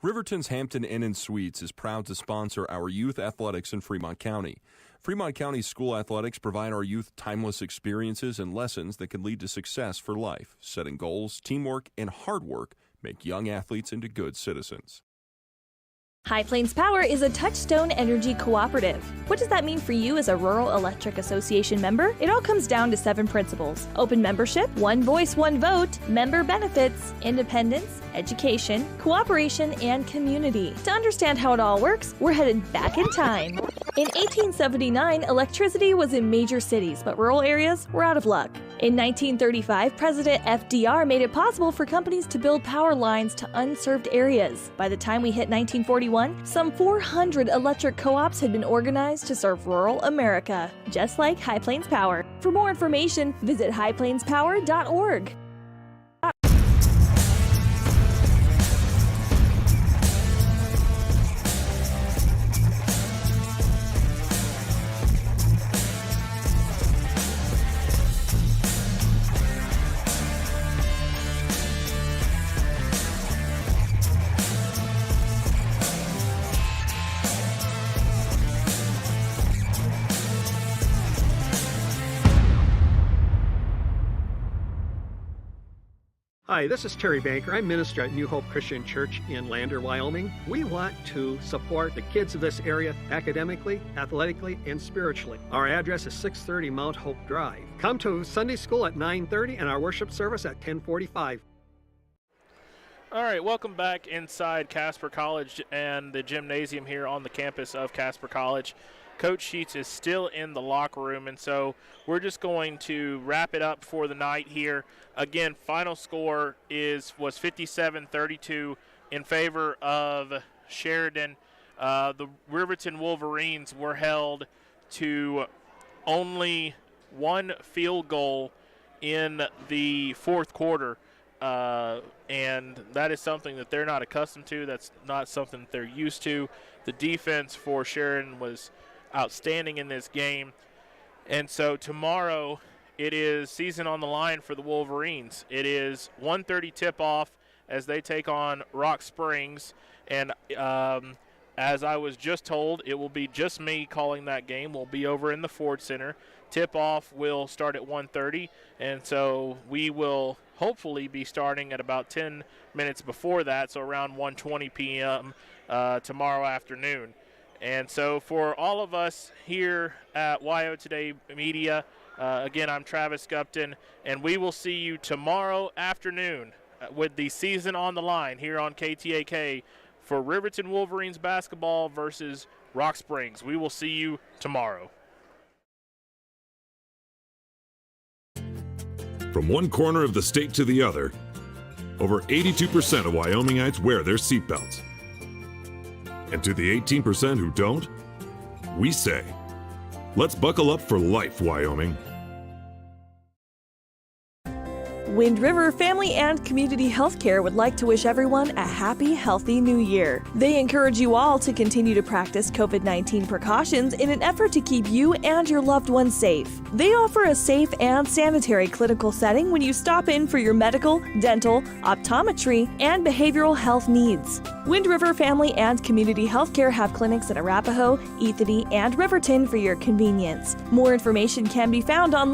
Riverton's Hampton Inn & Suites is proud to sponsor our youth athletics in Fremont County. Fremont County school athletics provide our youth timeless experiences and lessons that can lead to success for life. Setting goals, teamwork, and hard work make young athletes into good citizens. High Plains Power is a Touchstone Energy cooperative. What does that mean for you as a Rural Electric Association member? It all comes down to 7 principles: open membership, one voice, one vote, member benefits, independence, education, cooperation, and community. To understand how it all works, we're headed back in time. In 1879, electricity was in major cities, but rural areas were out of luck. In 1935, President FDR made it possible for companies to build power lines to unserved areas. By the time we hit 1941, some 400 electric co-ops had been organized to serve rural America, just like High Plains Power. For more information, visit highplainspower.org. Hi, this is Terry Banker. I'm minister at New Hope Christian Church in Lander, Wyoming. We want to support the kids of this area academically, athletically, and spiritually. Our address is 630 Mount Hope Drive. Come to Sunday school at 9:30 and our worship service at 10:45. All right, welcome back inside Casper College and the gymnasium here on the campus of Casper College. Coach Sheets is still in the locker room, and so we're just going to wrap it up for the night here. Again, final score was 57-32 in favor of Sheridan. The Riverton Wolverines were held to only one field goal in the fourth quarter, and that is something that they're not accustomed to. That's not something that they're used to. The defense for Sheridan was outstanding in this game. And so tomorrow it is season on the line for the Wolverines. It is 1:30 tip-off as they take on Rock Springs. And as I was just told, it will be just me calling that game. We'll be over in the Ford Center. Tip-off will start at 1:30, and so we will hopefully be starting at about 10 minutes before that, so around 1:20 p.m. Tomorrow afternoon. And so for all of us here at WyoToday Media, again, I'm Travis Gupton, and we will see you tomorrow afternoon with the season on the line here on KTAK for Riverton Wolverines basketball versus Rock Springs. We will see you tomorrow. From one corner of the state to the other, over 82% of Wyomingites wear their seatbelts. And to the 18% who don't, we say, let's buckle up for life, Wyoming. Wind River Family and Community Healthcare would like to wish everyone a happy, healthy new year. They encourage you all to continue to practice COVID-19 precautions in an effort to keep you and your loved ones safe. They offer a safe and sanitary clinical setting when you stop in for your medical, dental, optometry, and behavioral health needs. Wind River Family and Community Healthcare have clinics in Arapahoe, Ethany, and Riverton for your convenience. More information can be found online